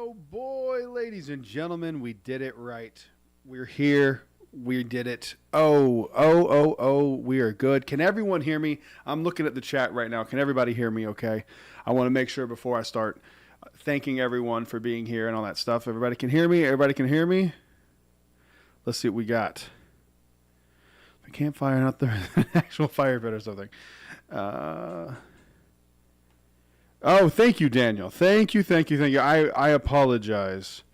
Oh boy, ladies and gentlemen, we did it right. We're here. We did it. Oh, we are good. Can everyone hear me? I'm looking at the chat right now. Can everybody hear me okay? I want to make sure before I start thanking everyone for being here and all that stuff. Everybody can hear me? Everybody can hear me? Let's see what we got. The campfire, not the actual fire pit or something. Oh, thank you, Daniel. Thank you. I apologize.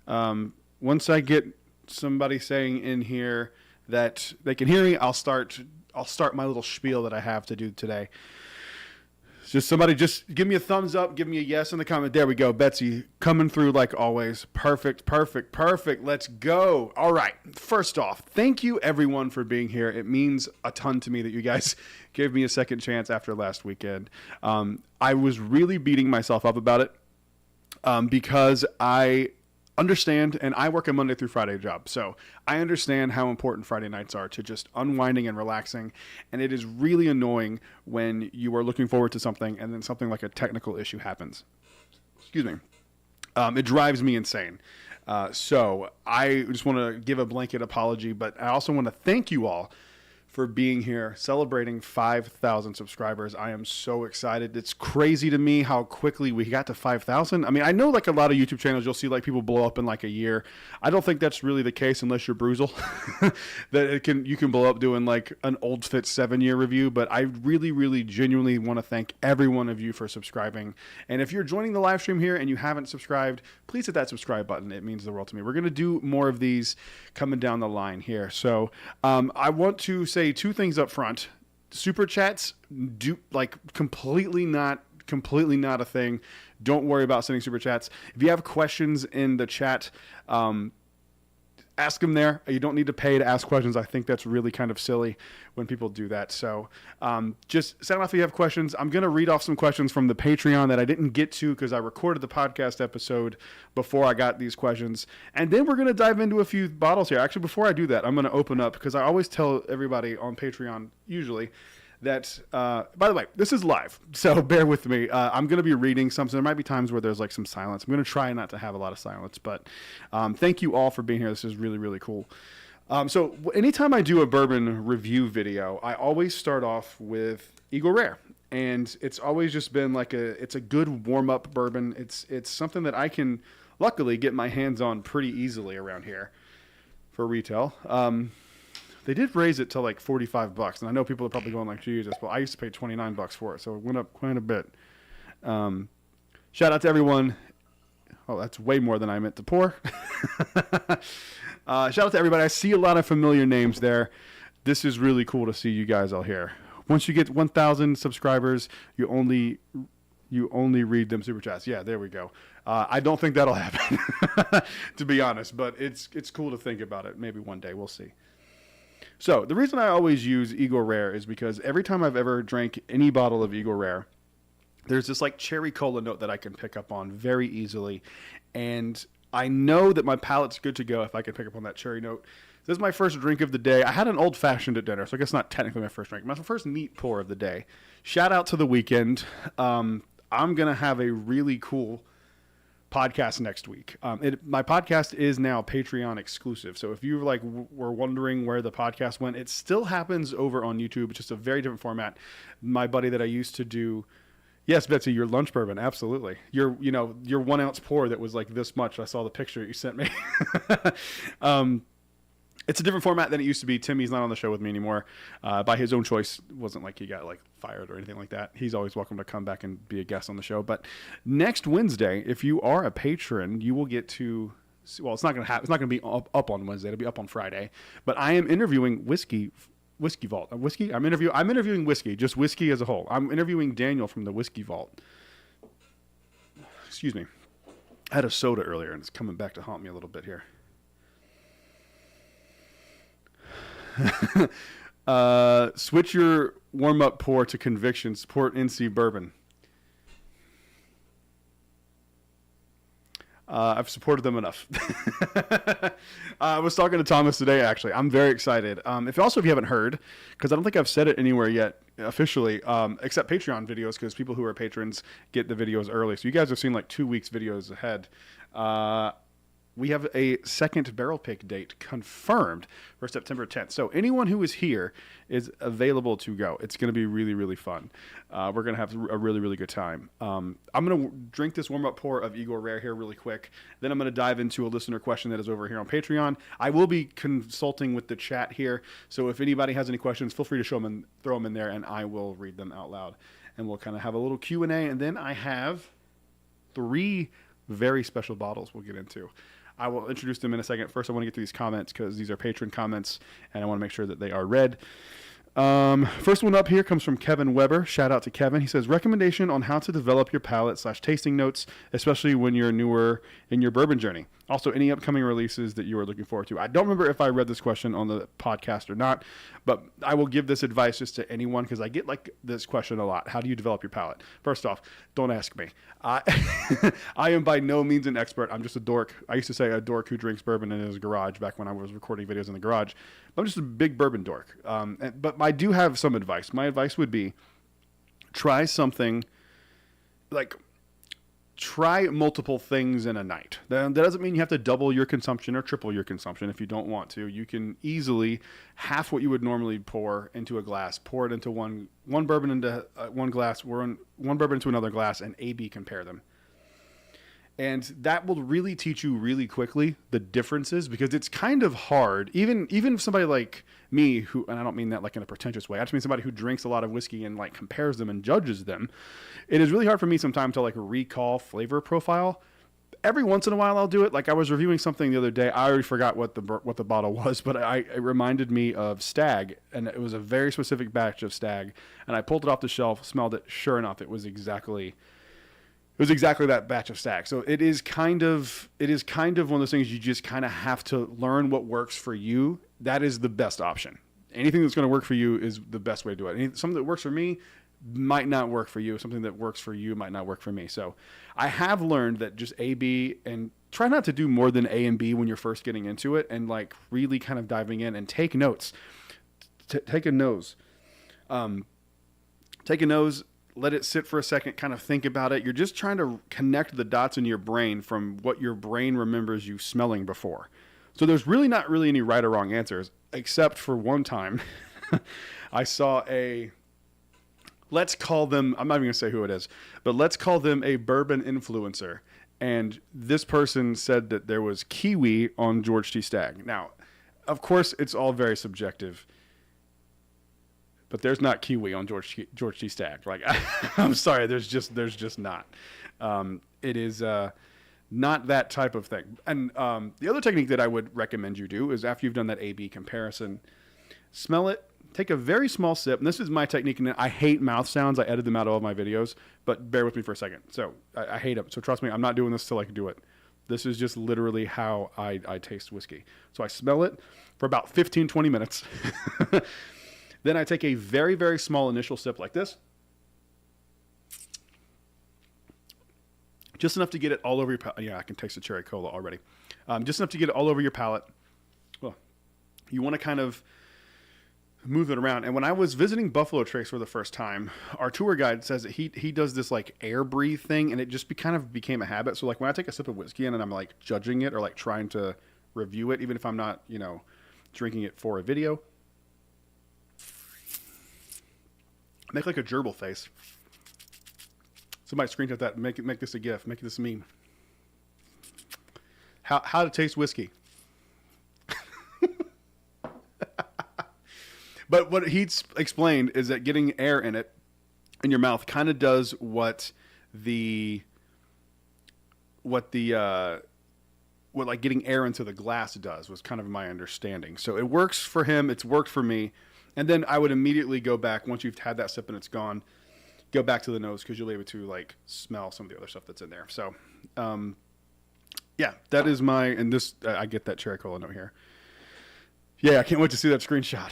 Once I get somebody saying in here that they can hear me, I'll start my little spiel that I have to do today. Just somebody just give me a thumbs up, give me a yes in the comment. There we go. Betsy coming through like always. Perfect. Let's go. All right. First off, thank you everyone for being here. It means a ton to me that you guys gave me a second chance after last weekend. I was really beating myself up about it because I understand, and I work a Monday through Friday job, so I understand how important Friday nights are to just unwinding and relaxing, and it is really annoying when you are looking forward to something and then something like a technical issue happens. Excuse me. It drives me insane. So I just want to give a blanket apology, but I also want to thank you all for being here, celebrating 5,000 subscribers. I am so excited. It's crazy to me how quickly we got to 5,000. I mean, I know like a lot of YouTube channels, you'll see like people blow up in like a year. I don't think that's really the case unless you're Bruzel, that you can blow up doing like an Old Fit 7-year review. But I really genuinely want to thank every one of you for subscribing. And if you're joining the live stream here and you haven't subscribed, please hit that subscribe button. It means the world to me. We're going to do more of these coming down the line here. So I want to say two things up front. Super chats do like completely not a thing. Don't worry about sending super chats. If you have questions in the chat, ask them there. You don't need to pay to ask questions. I think that's really kind of silly when people do that. So just send off if you have questions. I'm going to read off some questions from the Patreon that I didn't get to because I recorded the podcast episode before I got these questions. And then we're going to dive into a few bottles here. Actually, before I do that, I'm going to open up because I always tell everybody on Patreon usually that, by the way, this is live, so bear with me. I'm going to be reading something. There might be times where there's like some silence. I'm going to try not to have a lot of silence, but thank you all for being here. This is really cool. So anytime I do a bourbon review video, I always start off with Eagle Rare. And it's always just been like it's a good warm-up bourbon. It's something that I can luckily get my hands on pretty easily around here for retail. They did raise it to like $45, and I know people are probably going like, Jesus, well, I used to pay $29 for it, so it went up quite a bit. Shout out to everyone. Oh, that's way more than I meant to pour. Shout out to everybody. I see a lot of familiar names there. This is really cool to see you guys all here. Once you get 1,000 subscribers, you only read them super chats. Yeah, there we go. I don't think that'll happen, to be honest, but it's cool to think about it. Maybe one day, we'll see. So the reason I always use Eagle Rare is because every time I've ever drank any bottle of Eagle Rare, there's this like cherry cola note that I can pick up on very easily. And I know that my palate's good to go if I can pick up on that cherry note. This is my first drink of the day. I had an old fashioned at dinner, so I guess not technically my first drink. My first neat pour of the day. Shout out to the weekend. I'm going to have a really cool podcast next week. My podcast is now Patreon exclusive. So if you like were wondering where the podcast went, it still happens over on YouTube. It's just a very different format. My buddy that I used to do, yes, Betsy, your lunch bourbon, absolutely. Your 1 ounce pour that was like this much. I saw the picture you sent me. It's a different format than it used to be. Timmy's not on the show with me anymore. By his own choice. It wasn't like he got like fired or anything like that. He's always welcome to come back and be a guest on the show. But next Wednesday, if you are a patron, you will get to, well, it's not going to happen. It's not going to be up on Wednesday. It'll be up on Friday. But I am interviewing Whiskey Vault. I'm interviewing whiskey, just whiskey as a whole. I'm interviewing Daniel from the Whiskey Vault. Excuse me. I had a soda earlier and it's coming back to haunt me a little bit here. Switch your warm-up pour to Conviction. Support NC Bourbon. I've supported them enough. I was talking to Thomas today, actually. I'm very excited. If you haven't heard, because I don't think I've said it anywhere yet officially, except Patreon videos, because people who are patrons get the videos early. So you guys have seen like 2 weeks videos ahead. We have a second barrel pick date confirmed for September 10th. So anyone who is here is available to go. It's going to be really, really fun. We're going to have a really, really good time. I'm going to drink this warm-up pour of Igor Rare here really quick. Then I'm going to dive into a listener question that is over here on Patreon. I will be consulting with the chat here. So if anybody has any questions, feel free to show them and throw them in there, and I will read them out loud. And we'll kind of have a little Q&A. And then I have 3 very special bottles we'll get into. I will introduce them in a second. First, I want to get to these comments because these are patron comments, and I want to make sure that they are read. First one up here comes from Kevin Weber. Shout out to Kevin. He says, recommendation on how to develop your palate / tasting notes, especially when you're newer in your bourbon journey. Also, any upcoming releases that you are looking forward to. I don't remember if I read this question on the podcast or not, but I will give this advice just to anyone because I get like this question a lot. How do you develop your palate? First off, don't ask me. I am by no means an expert. I'm just a dork. I used to say a dork who drinks bourbon in his garage back when I was recording videos in the garage. I'm just a big bourbon dork. But I do have some advice. My advice would be try something like try multiple things in a night. That doesn't mean you have to double your consumption or triple your consumption if you don't want to. You can easily half what you would normally pour into a glass, pour it into one bourbon into one glass, one bourbon into another glass, and A/B compare them. And that will really teach you really quickly the differences because it's kind of hard. Even somebody like me, who, and I don't mean that like in a pretentious way, I just mean somebody who drinks a lot of whiskey and like compares them and judges them. It is really hard for me sometimes to like recall flavor profile. Every once in a while I'll do it. Like I was reviewing something the other day. I already forgot what the bottle was, but it reminded me of Stagg, and it was a very specific batch of Stagg. And I pulled it off the shelf, smelled it. Sure enough, it was exactly that batch of Stagg. So it is kind of one of those things you just kind of have to learn what works for you. That is the best option. Anything that's going to work for you is the best way to do it. Something that works for me might not work for you. Something that works for you might not work for me. So I have learned that just A, B, and try not to do more than A and B when you're first getting into it, and like really kind of diving in and take notes. Take a nose. Take a nose. Let it sit for a second, kind of think about it. You're just trying to connect the dots in your brain from what your brain remembers you smelling before. So there's really not really any right or wrong answers, except for one time I saw let's call them, I'm not even going to say who it is, but let's call them a bourbon influencer. And this person said that there was kiwi on George T. Stagg. Now, of course, it's all very subjective. But there's not kiwi on George T. Stagg. Like, I'm sorry, there's just not. It is not that type of thing. And the other technique that I would recommend you do is after you've done that A/B comparison, smell it, take a very small sip. And this is my technique. And I hate mouth sounds. I edit them out of all of my videos. But bear with me for a second. So I hate them. So trust me, I'm not doing this till I can do it. This is just literally how I taste whiskey. So I smell it for about 15, 20 minutes. Then I take a very, very small initial sip like this. Just enough to get it all over your palate. Yeah, I can taste the cherry cola already. Just enough to get it all over your palate. Well, you want to kind of move it around. And when I was visiting Buffalo Trace for the first time, our tour guide says that he does this like air breathe thing, and it just kind of became a habit. So like when I take a sip of whiskey and I'm like judging it or like trying to review it, even if I'm not, drinking it for a video, make like a gerbil face. Somebody screenshot that. Make this a GIF. Make this a meme. How to taste whiskey. But what he explained is that getting air in your mouth kind of does what like getting air into the glass does, was kind of my understanding. So it works for him. It's worked for me. And then I would immediately go back, once you've had that sip and it's gone, go back to the nose because you'll be able to like smell some of the other stuff that's in there. So, yeah, that is and this, I get that cherry cola note here. Yeah, I can't wait to see that screenshot.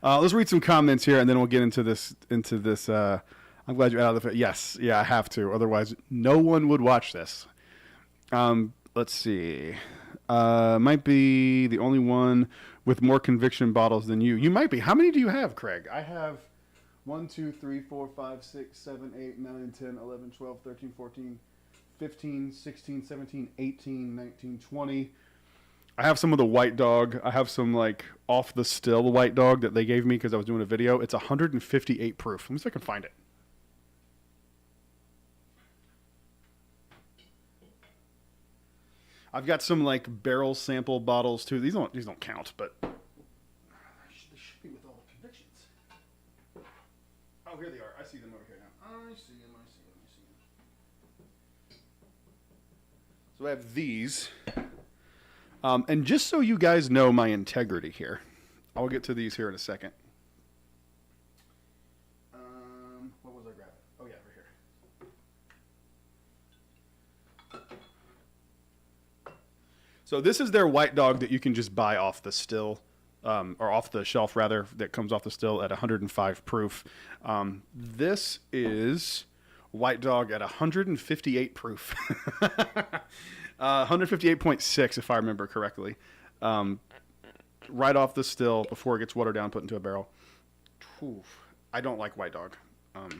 Let's read some comments here and then we'll get into this. I'm glad you're out of the, yes, yeah, I have to. Otherwise, no one would watch this. Let's see. Might be the only one with more conviction bottles than you. You might be. How many do you have, Craig? I have 1, 2, 3, 4, 5, 6, 7, 8, 9, 10, 11, 12, 13, 14, 15, 16, 17, 18, 19, 20. I have some of the White Dog. I have some like off the still White Dog that they gave me because I was doing a video. It's 158 proof. Let me see if I can find it. I've got some like barrel sample bottles too. These don't count, but they should be with all the convictions. Oh, here they are. I see them over here now. I see them. So I have these. And just so you guys know my integrity here, I'll get to these here in a second. What was I grabbing? Oh, yeah, right here. So this is their White Dog that you can just buy off the still, or off the shelf, rather, that comes off the still at 105 proof. This is White Dog at 158 proof. 158.6 if I remember correctly. Right off the still before it gets watered down, put into a barrel. Whew. I don't like White Dog. But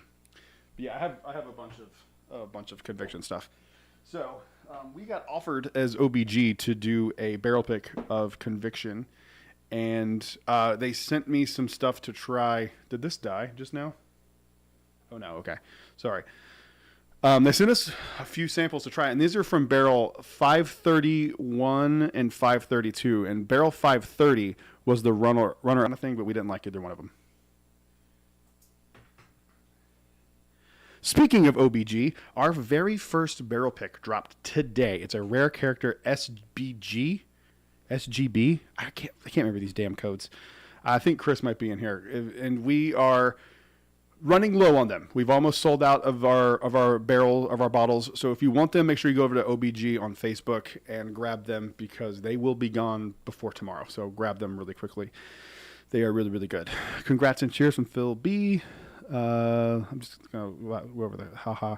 yeah, I have a bunch of conviction stuff. So we got offered as OBG to do a barrel pick of conviction, and they sent me some stuff to try. Did this die just now? Oh no, okay. Sorry. They sent us a few samples to try, and these are from barrel 531 and 532. And barrel 530 was the runner on the thing, but we didn't like either one of them. Speaking of OBG, our very first barrel pick dropped today. It's a rare character SGB. I can't remember these damn codes. I think Chris might be in here, and we are running low on them. We've almost sold out of our bottles. So if you want them, make sure you go over to OBG on Facebook and grab them because they will be gone before tomorrow. So grab them really quickly. They are really, really good. Congrats and cheers from Phil B. I'm just going to go over the haha.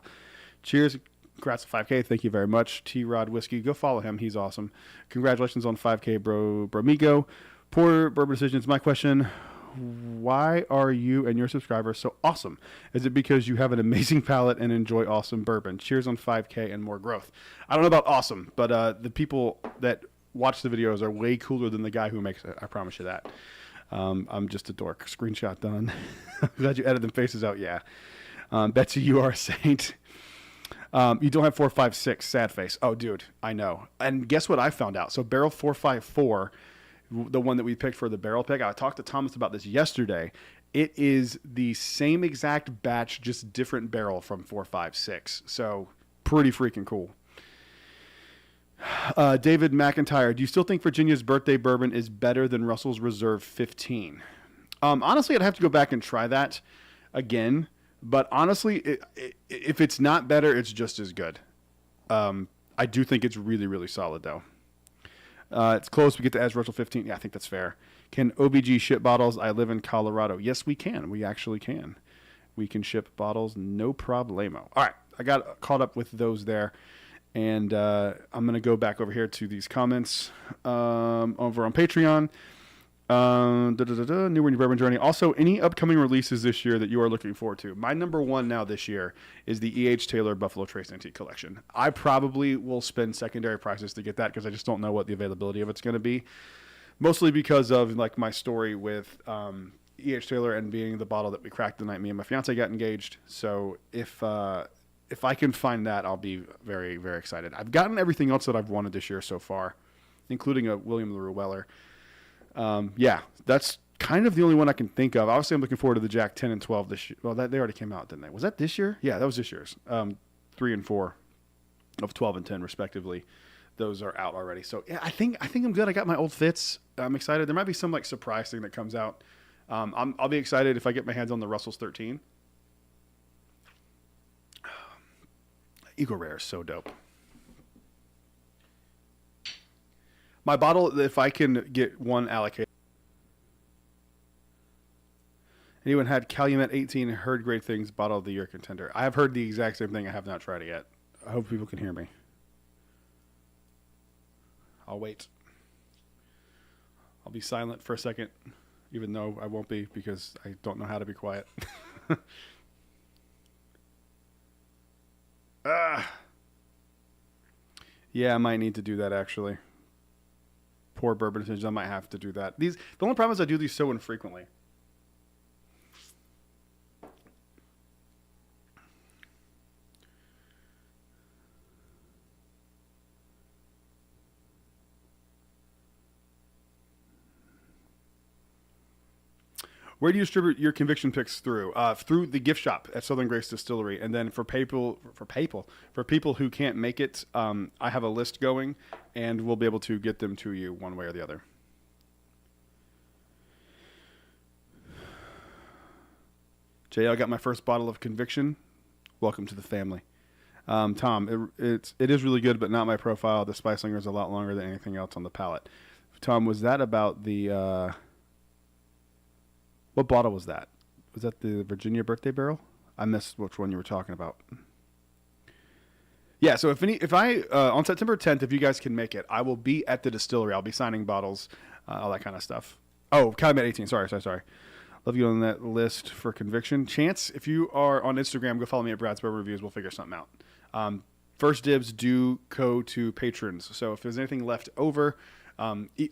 Cheers. Congrats to 5K. Thank you very much. T-Rod Whiskey. Go follow him. He's awesome. Congratulations on 5K, bromigo. Poor Bourbon Decisions. My question: why are you and your subscribers so awesome? Is it because you have an amazing palate and enjoy awesome bourbon? Cheers on 5K and more growth. I don't know about awesome, but the people that watch the videos are way cooler than the guy who makes it. I promise you that. I'm just a dork. Screenshot done. Glad you edited them faces out. Yeah. Betsy, you are a saint. You don't have 456. Sad face. Oh, dude, I know. And guess what I found out? So barrel 454, the one that we picked for the barrel pick, I talked to Thomas about this yesterday. It is the same exact batch, just different barrel from 456. So pretty freaking cool. David McIntyre, do you still think Virginia's birthday bourbon is better than Russell's Reserve 15? Honestly, I'd have to go back and try that again. But honestly, if it's not better, it's just as good. I do think it's really, really solid, though. It's close. We get to as Russell 15. Yeah, I think that's fair. Can OBG ship bottles? I live in Colorado. Yes, we can. We actually can. We can ship bottles, no problemo. All right, I got caught up with those there. And I'm going to go back over here to these comments over on Patreon. New Winnie Bourbon Journey. Also, any upcoming releases this year that you are looking forward to? My number one now this year is the E.H. Taylor Buffalo Trace Antique Collection. I probably will spend secondary prices to get that because I just don't know what the availability of it's going to be. Mostly because of like my story with E.H. Taylor and being the bottle that we cracked the night me and my fiance got engaged. So if I can find that, I'll be very, very excited. I've gotten everything else that I've wanted this year so far, including a William LaRue Weller. Yeah, that's kind of the only one I can think of. Obviously, I'm looking forward to the Jack 10 and 12 this year. Well, they already came out, didn't they? Was that this year? Yeah, that was this year's. 3 and 4 of 12 and 10, respectively. Those are out already. So, yeah, I think I'm good. I got my old fits. I'm excited. There might be some, like, surprise thing that comes out. I'll be excited if I get my hands on the Russell's 13. Eagle Rare is so dope. My bottle, if I can get one allocated. Anyone had Calumet 18 and heard great things, bottle of the year contender? I have heard the exact same thing. I have not tried it yet. I hope people can hear me. I'll wait. I'll be silent for a second, even though I won't be because I don't know how to be quiet. Yeah, I might need to do that actually. Poor bourbon decisions. I might have to do that. The only problem is I do these so infrequently. Where do you distribute your conviction picks through? Through the gift shop at Southern Grace Distillery, and then for people who can't make it, I have a list going, and we'll be able to get them to you one way or the other. JL got my first bottle of conviction. Welcome to the family. Tom, it is really good, but not my profile. The spice linger is a lot longer than anything else on the palate. Tom, was that about the? What bottle was that? Was that the Virginia birthday barrel? I missed which one you were talking about. Yeah, so if I on September 10th, if you guys can make it, I will be at the distillery. I'll be signing bottles, all that kind of stuff. Oh, Calumet 18. Sorry. Love you on that list for conviction. Chance, if you are on Instagram, go follow me at Brad's Bourbon Reviews. We'll figure something out. First dibs do go to patrons. So if there's anything left over,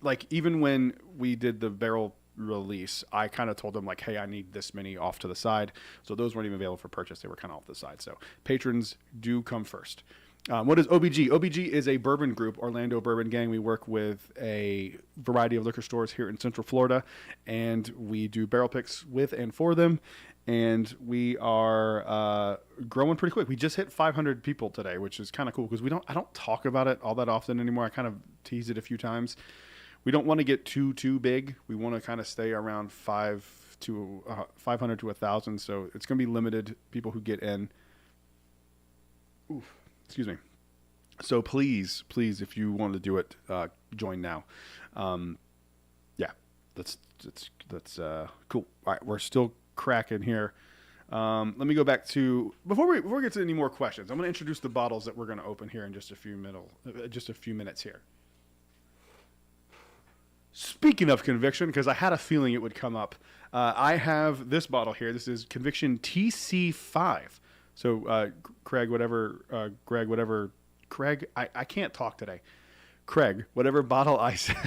like even when we did the barrel release, I kind of told them like, hey, I need this many off to the side. So those weren't even available for purchase. They were kind of off the side. So patrons do come first. What is OBG? OBG is a bourbon group, Orlando Bourbon Gang. We work with a variety of liquor stores here in Central Florida, and we do barrel picks with and for them. And we are growing pretty quick. We just hit 500 people today, which is kind of cool because I don't talk about it all that often anymore. I kind of tease it a few times. We don't want to get too big. We want to kind of stay around 500 to 1,000. So it's going to be limited people who get in. Oof. Excuse me. So please, if you want to do it, join now. Yeah, that's cool. All right, we're still cracking here. Let me go back to before we get to any more questions. I'm going to introduce the bottles that we're going to open here in just a few minutes here. Speaking of conviction, because I had a feeling it would come up, I have this bottle here. This is Conviction TC5. So, Craig, I can't talk today. Craig, whatever bottle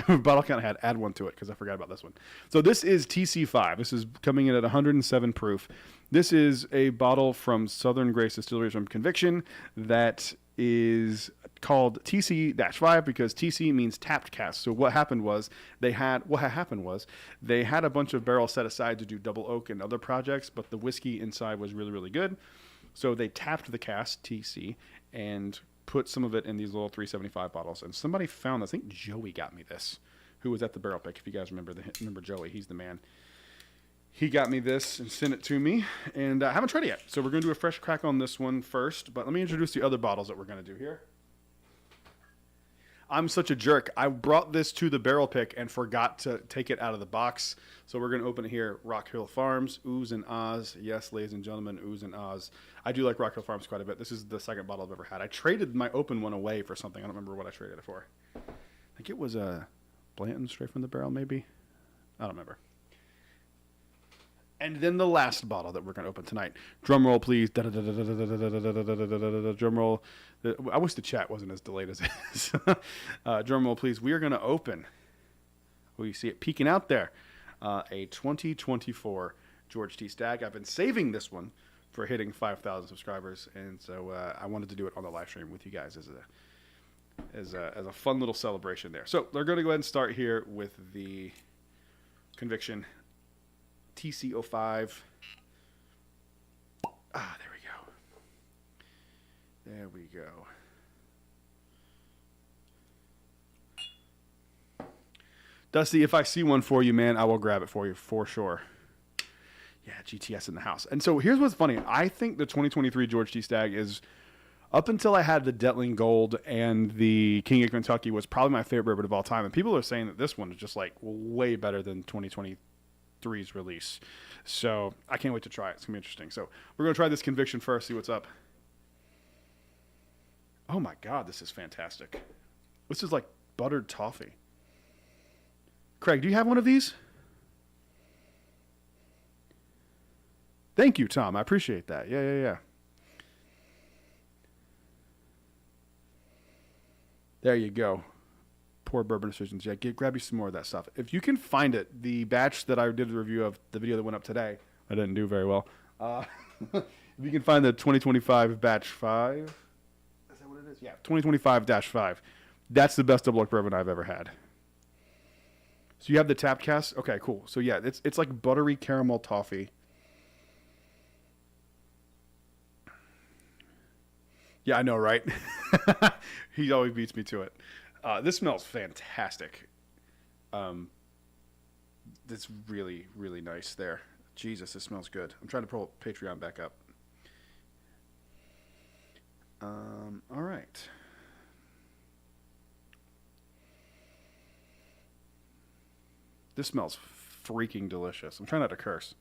bottle count I had, add one to it because I forgot about this one. So this is TC5. This is coming in at 107 proof. This is a bottle from Southern Grace Distillery from Conviction that is called TC-5 because TC means tapped cask. So what happened was they had a bunch of barrels set aside to do double oak and other projects, but the whiskey inside was really, really good. So they tapped the cask, TC, and put some of it in these little 375 bottles. And somebody found, I think Joey got me this, who was at the barrel pick. If you guys remember Joey, he's the man. He got me this and sent it to me, and I haven't tried it yet. So we're going to do a fresh crack on this one first, but let me introduce the other bottles that we're going to do here. I'm such a jerk. I brought this to the barrel pick and forgot to take it out of the box. So we're going to open it here. Rock Hill Farms, Oohs and Ahs. Yes, ladies and gentlemen, Oohs and Ahs. I do like Rock Hill Farms quite a bit. This is the second bottle I've ever had. I traded my open one away for something. I don't remember what I traded it for. I think it was a Blanton straight from the barrel, maybe. I don't remember. And then the last bottle that we're going to open tonight. Drum roll, please. Drum roll. I wish the chat wasn't as delayed as it is. Drum roll, please. We are going to open. Well, you see it peeking out there. A 2024 George T. Stagg. I've been saving this one for hitting 5,000 subscribers, and so I wanted to do it on the live stream with you guys as a fun little celebration there. So they're going to go ahead and start here with the Conviction TC05. There we go. Dusty, if I see one for you, man, I will grab it for you for sure. Yeah, GTS in the house. And so here's what's funny. I think the 2023 George T. Stagg is, up until I had the Detling Gold and the King of Kentucky, was probably my favorite bourbon of all time. And people are saying that this one is just like way better than 2023's release. So I can't wait to try it. It's going to be interesting. So we're going to try this Conviction first, see what's up. Oh my God, this is fantastic. This is like buttered toffee. Craig, do you have one of these? Thank you, Tom. I appreciate that. Yeah. There you go. Poor bourbon decisions. Yeah, grab you some more of that stuff. If you can find it, the batch that I did the review of, the video that went up today, I didn't do very well. If you can find the 2025 batch 5, is that what it is? Yeah, 2025-5. That's the best double oak bourbon I've ever had. So you have the tap cast? Okay, cool. So yeah, it's like buttery caramel toffee. Yeah, I know, right? He always beats me to it. This smells fantastic. It's really, really nice there. Jesus, this smells good. I'm trying to pull Patreon back up. All right. This smells freaking delicious. I'm trying not to curse.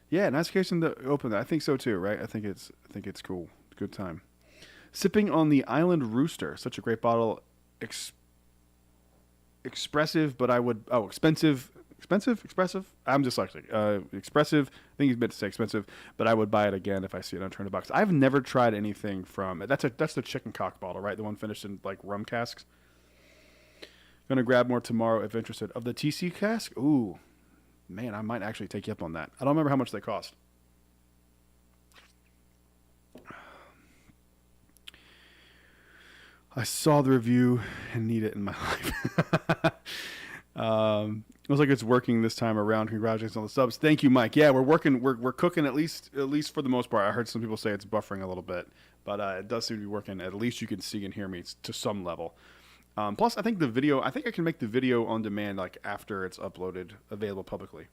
Yeah, nice occasion to open that. I think so too, right? I think it's cool. Good time. Sipping on the Island Rooster. Such a great bottle. Expressive, but I would... Oh, expensive. Expensive? Expressive? I'm dyslexic. Expressive. I think he's meant to say expensive, but I would buy it again if I see it on Turn the Box. I've never tried anything from... That's the chicken cock bottle, right? The one finished in, like, rum casks. Gonna grab more tomorrow if interested. Of the TC cask? Ooh. Man, I might actually take you up on that. I don't remember how much they cost. I saw the review and need it in my life. Looks like it's working this time around. Congratulations on the subs. Thank you, Mike. Yeah, we're working. We're cooking at least for the most part. I heard some people say it's buffering a little bit, but it does seem to be working. At least you can see and hear me to some level. Plus, I think I can make the video on demand like after it's uploaded, available publicly.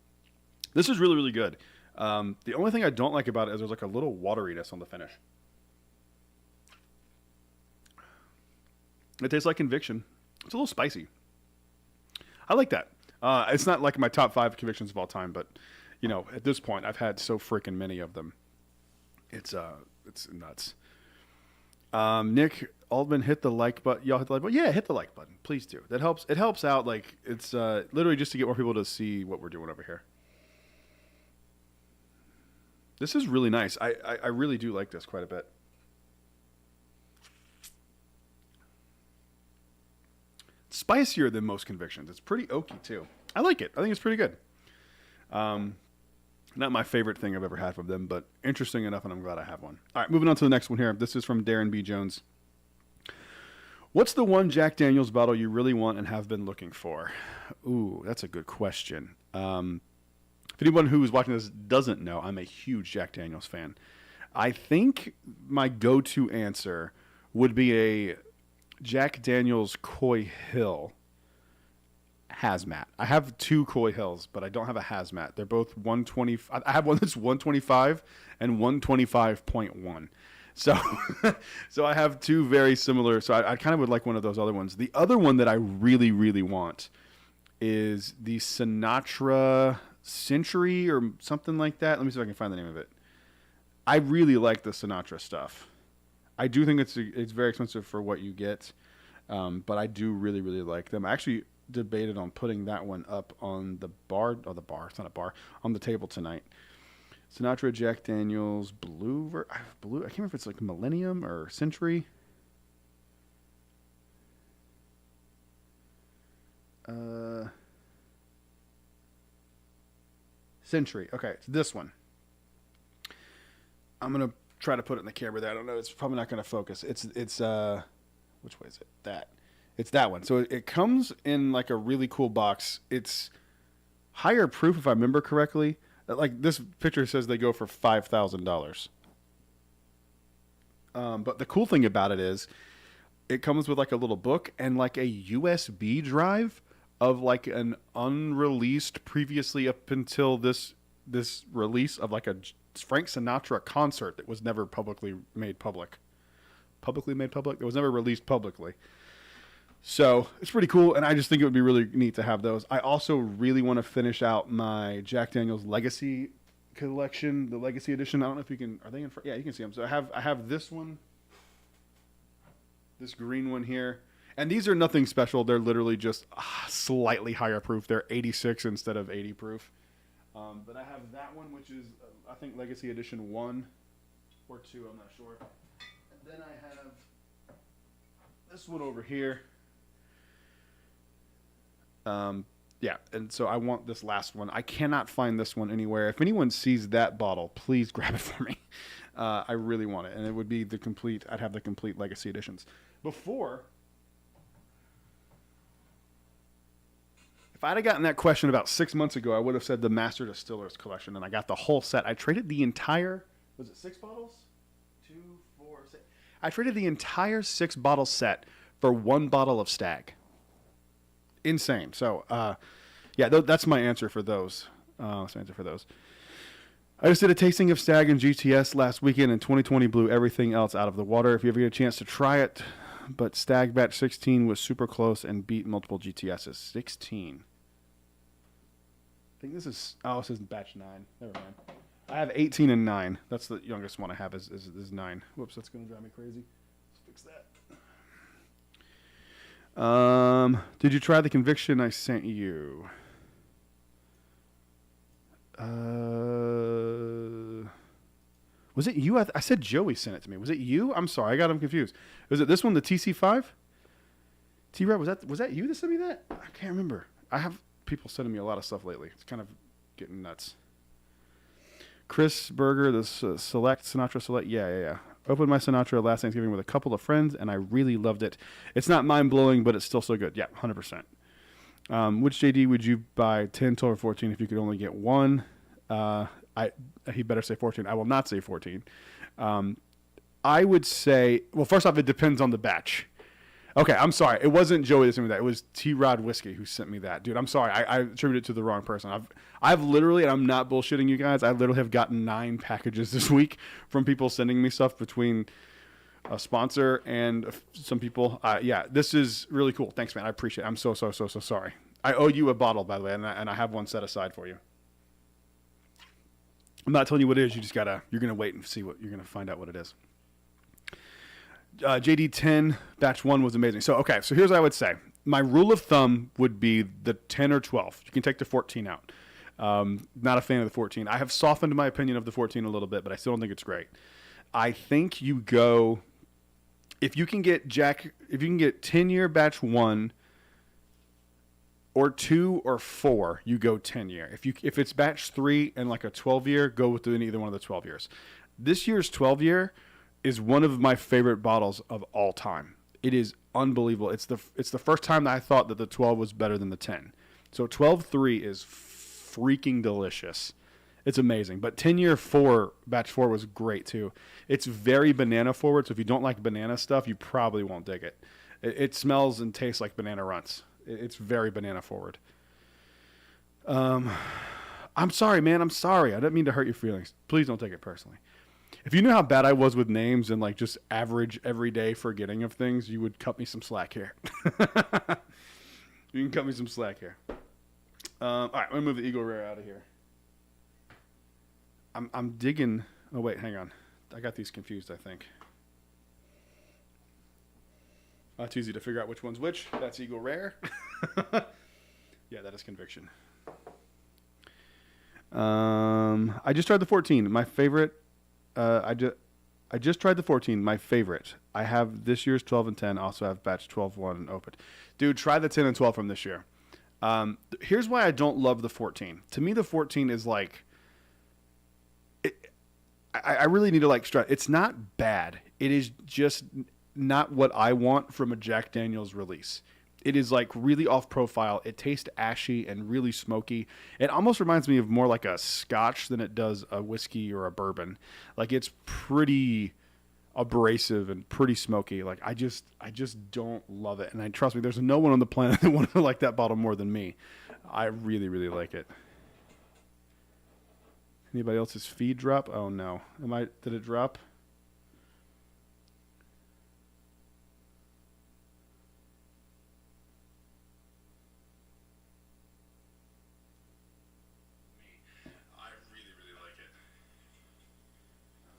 This is really, really good. The only thing I don't like about it is there's like a little wateriness on the finish. It tastes like Conviction. It's a little spicy. I like that. It's not like my top 5 convictions of all time, but you know, at this point, I've had so freaking many of them. It's nuts. Nick Altman, hit the like button. Y'all hit the like button. Yeah, hit the like button. Please do. That helps. It helps out. Like it's literally just to get more people to see what we're doing over here. This is really nice. I really do like this quite a bit. Spicier than most Convictions. It's pretty oaky too. I like it. I think it's pretty good. Not my favorite thing I've ever had from them, but interesting enough, and I'm glad I have one. All right, moving on to the next one here. This is from Darren B. Jones. What's the one Jack Daniel's bottle you really want and have been looking for? Ooh, that's a good question. If anyone who is watching this doesn't know, I'm a huge Jack Daniel's fan. I think my go-to answer would be a Jack Daniel's Coy Hill hazmat. I have 2 Coy Hills, but I don't have a hazmat. They're both 120. I have one that's 125 and 125.1. So I have 2 very similar. So I kind of would like one of those other ones. The other one that I really, really want is the Sinatra Century or something like that. Let me see if I can find the name of it. I really like the Sinatra stuff. I do think it's very expensive for what you get, but I do really, really like them. I actually debated on putting that one up on the bar. Oh, the bar. It's not a bar. On the table tonight. Sinatra Jack Daniel's Blue. I can't remember if it's like Millennium or Century. Century. Okay, it's this one. I'm gonna try to put it in the camera there. I don't know. It's probably not gonna focus. It's which way is it? That. It's that one. So it comes in like a really cool box. It's higher proof if I remember correctly. Like this picture says they go for $5,000. But the cool thing about it is it comes with like a little book and like a USB drive of like an unreleased previously up until this release of like a Frank Sinatra concert that was never publicly made public. Publicly made public? It was never released publicly. So it's pretty cool, and I just think it would be really neat to have those. I also really want to finish out my Jack Daniel's Legacy collection, the Legacy edition. I don't know if you can. Are they in front? Yeah, you can see them. So I have this one, this green one here, and these are nothing special. They're literally just slightly higher proof. They're 86 instead of 80 proof. But I have that one, which is I think Legacy Edition 1 or 2. I'm not sure. And then I have this one over here. Yeah, and so I want this last one. I cannot find this one anywhere. If anyone sees that bottle, please grab it for me. I really want it, and it would be the complete. I'd have the complete Legacy editions. Before, if I'd have gotten that question about 6 months ago, I would have said the Master Distillers collection, and I got the whole set. I traded the entire. Was it 6 bottles? 2, 4, 6. I traded the entire 6-bottle set for 1 bottle of Stagg. Insane. So, yeah, that's my answer for those. That's my answer for those. I just did a tasting of Stagg and GTS last weekend, and 2020 blew everything else out of the water. If you ever get a chance to try it, but Stagg batch 16 was super close and beat multiple GTSs. 16. I think this is. Oh, this is batch 9. Never mind. I have 18 and 9. That's the youngest one I have is 9. Whoops, that's going to drive me crazy. Let's fix that. Did you try the Conviction I sent you? Was it you? I said Joey sent it to me. Was it you? I'm sorry, I got him confused. Was it this one, the TC5? T-Rod, was that you that sent me that? I can't remember. I have people sending me a lot of stuff lately. It's kind of getting nuts. Chris Berger, the Sinatra Select. Yeah. Opened my Sinatra last Thanksgiving with a couple of friends, and I really loved it. It's not mind-blowing, but it's still so good. Yeah, 100%. Which JD would you buy, 10, 12, or 14 if you could only get one? He better say 14. I will not say 14. I would say, well, first off, it depends on the batch. Okay, I'm sorry. It wasn't Joey that sent me that. It was T-Rod Whiskey who sent me that. Dude, I'm sorry. I attributed it to the wrong person. I've literally, and I'm not bullshitting you guys, I literally have gotten 9 packages this week from people sending me stuff between a sponsor and some people. Yeah, this is really cool. Thanks, man. I appreciate it. I'm so sorry. I owe you a bottle, by the way, and I have one set aside for you. I'm not telling you what it is. You're going to wait and see what, you're going to find out what it is. JD 10 batch 1 was amazing. So here's what I would say. My rule of thumb would be the 10 or 12. You can take the 14 out. Not a fan of the 14. I have softened my opinion of the 14 a little bit, but I still don't think it's great. I think you go, if you can get 10-year batch 1 or 2 or 4, you go 10-year. If it's batch 3 and like a 12-year, go with either one of the 12 years. This year's 12-year is one of my favorite bottles of all time. It is unbelievable. It's the first time that I thought that the 12 was better than the 10. So 12-3 is freaking delicious. It's amazing. But 10-year 4, batch 4 was great too. It's very banana forward, so if you don't like banana stuff, you probably won't dig it. It smells and tastes like banana runts. It's very banana forward. I'm sorry, man. I'm sorry. I didn't mean to hurt your feelings. Please don't take it personally. If you knew how bad I was with names and like just average everyday forgetting of things, you would cut me some slack here. You can cut me some slack here. All right, I'm gonna move the Eagle Rare out of here. I'm digging. Oh wait, hang on. I got these confused, I think. It's easy to figure out which one's which. That's Eagle Rare. Yeah, that is Conviction. I just tried the 14. My favorite. I just tried the 14. My favorite. I have this year's 12 and 10. Also have batch 12-1 open. Dude, try the 10 and 12 from this year. Here's why I don't love the 14. To me, the 14 is like. I really need to like stress. It's not bad. It is just not what I want from a Jack Daniel's release. It is like really off profile. It tastes ashy and really smoky. It almost reminds me of more like a Scotch than it does a whiskey or a bourbon. Like it's pretty abrasive and pretty smoky. Like I just don't love it. And I trust me, there's no one on the planet that wants to like that bottle more than me. I really, really like it. Anybody else's feed drop? Oh no. Did it drop?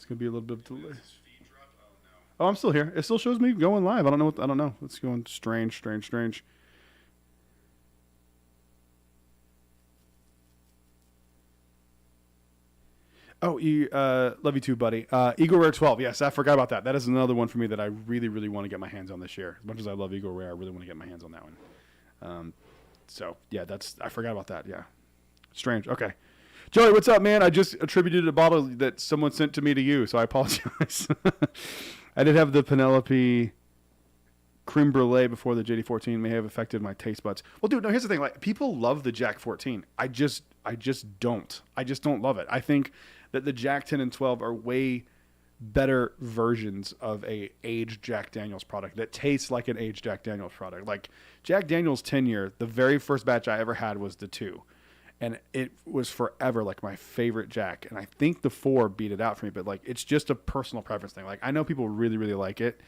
Gonna be a little bit of delay. Oh, I'm still here. It still shows me going live. I don't know. It's going strange. Oh, love you too, buddy. Eagle Rare 12. Yes, I forgot about that. That is another one for me that I really, really want to get my hands on this year. As much as I love Eagle Rare, I really want to get my hands on that one. So yeah, I forgot about that. Yeah, strange. Okay, Joey, what's up, man? I just attributed a bottle that someone sent to me to you, so I apologize. I did have the Penelope creme brulee before the JD14 may have affected my taste buds. Well, dude, no, here's the thing. Like, people love the Jack 14. I just don't. I just don't love it. I think that the Jack 10 and 12 are way better versions of a aged Jack Daniel's product that tastes like an aged Jack Daniel's product. Like Jack Daniel's 10 year, the very first batch I ever had was the 2. And it was forever like my favorite Jack. And I think the 4 beat it out for me, but like, it's just a personal preference thing. Like, I know people really, really like it.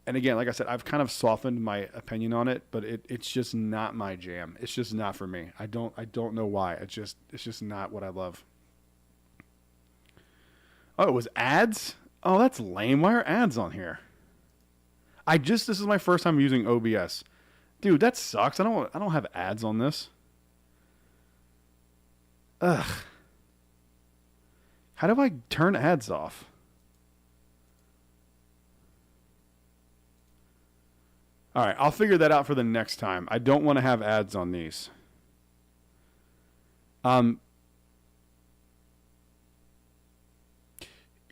And again, like I said, I've kind of softened my opinion on it, but it's just not my jam. It's just not for me. I don't know why. It's just not what I love. Oh, it was ads? Oh, that's lame. Why are ads on here? This is my first time using OBS. Dude, that sucks. I don't have ads on this. Ugh. How do I turn ads off? All right, I'll figure that out for the next time. I don't want to have ads on these.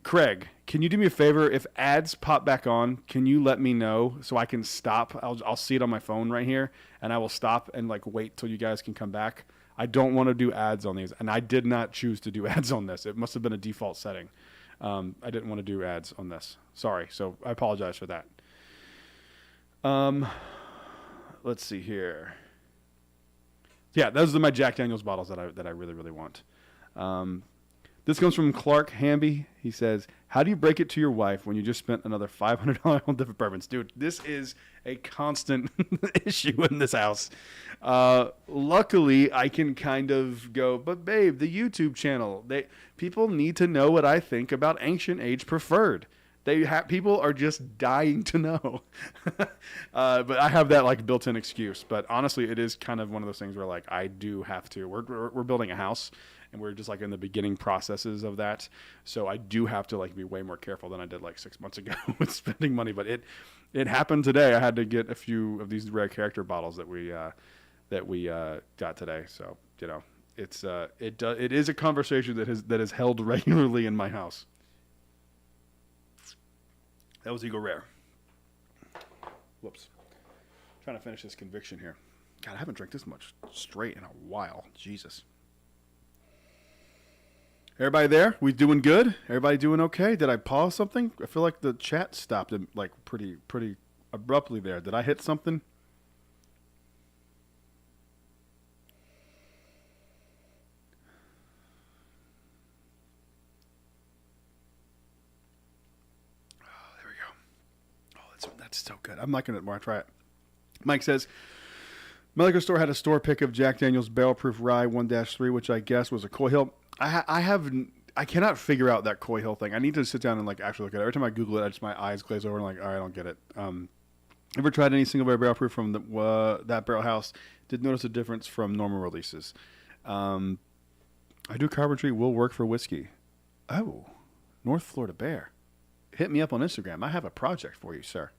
Craig, can you do me a favor? If ads pop back on, can you let me know so I can stop? I'll see it on my phone right here, and I will stop and like wait till you guys can come back. I don't want to do ads on these, and I did not choose to do ads on this. It must have been a default setting. I didn't want to do ads on this. Sorry, so I apologize for that. Let's see here. Yeah, those are my Jack Daniel's bottles that I really, really want. This comes from Clark Hamby. He says, how do you break it to your wife when you just spent another $500 on different bourbons? Dude, this is a constant issue in this house. Luckily, I can kind of go, but babe, the YouTube channel, people need to know what I think about Ancient Age Preferred. People are just dying to know. But I have that like built-in excuse. But honestly, it is kind of one of those things where like I do have to. We're building a house, and we're just like in the beginning processes of that. So I do have to like be way more careful than I did like 6 months ago with spending money. But it happened today. I had to get a few of these rare character bottles that we got today. So you know, it is a conversation that is held regularly in my house. That was Eagle Rare. Whoops. Trying to finish this conviction here. God, I haven't drank this much straight in a while. Jesus. Everybody there? We doing good? Everybody doing okay? Did I pause something? I feel like the chat stopped like pretty abruptly there. Did I hit something? That's so good. I'm liking it more. I try it. Mike says, my liquor store had a store pick of Jack Daniel's Barrel Proof Rye 1-3, which I guess was a Coy Hill. I cannot figure out that Coy Hill thing. I need to sit down and like actually look at it. Every time I Google it, my eyes glaze over and like, all right, I don't get it. Ever tried any single barrel proof from that barrel house? Did notice a difference from normal releases. I do carpentry. Will work for whiskey. Oh, North Florida Bear. Hit me up on Instagram. I have a project for you, sir.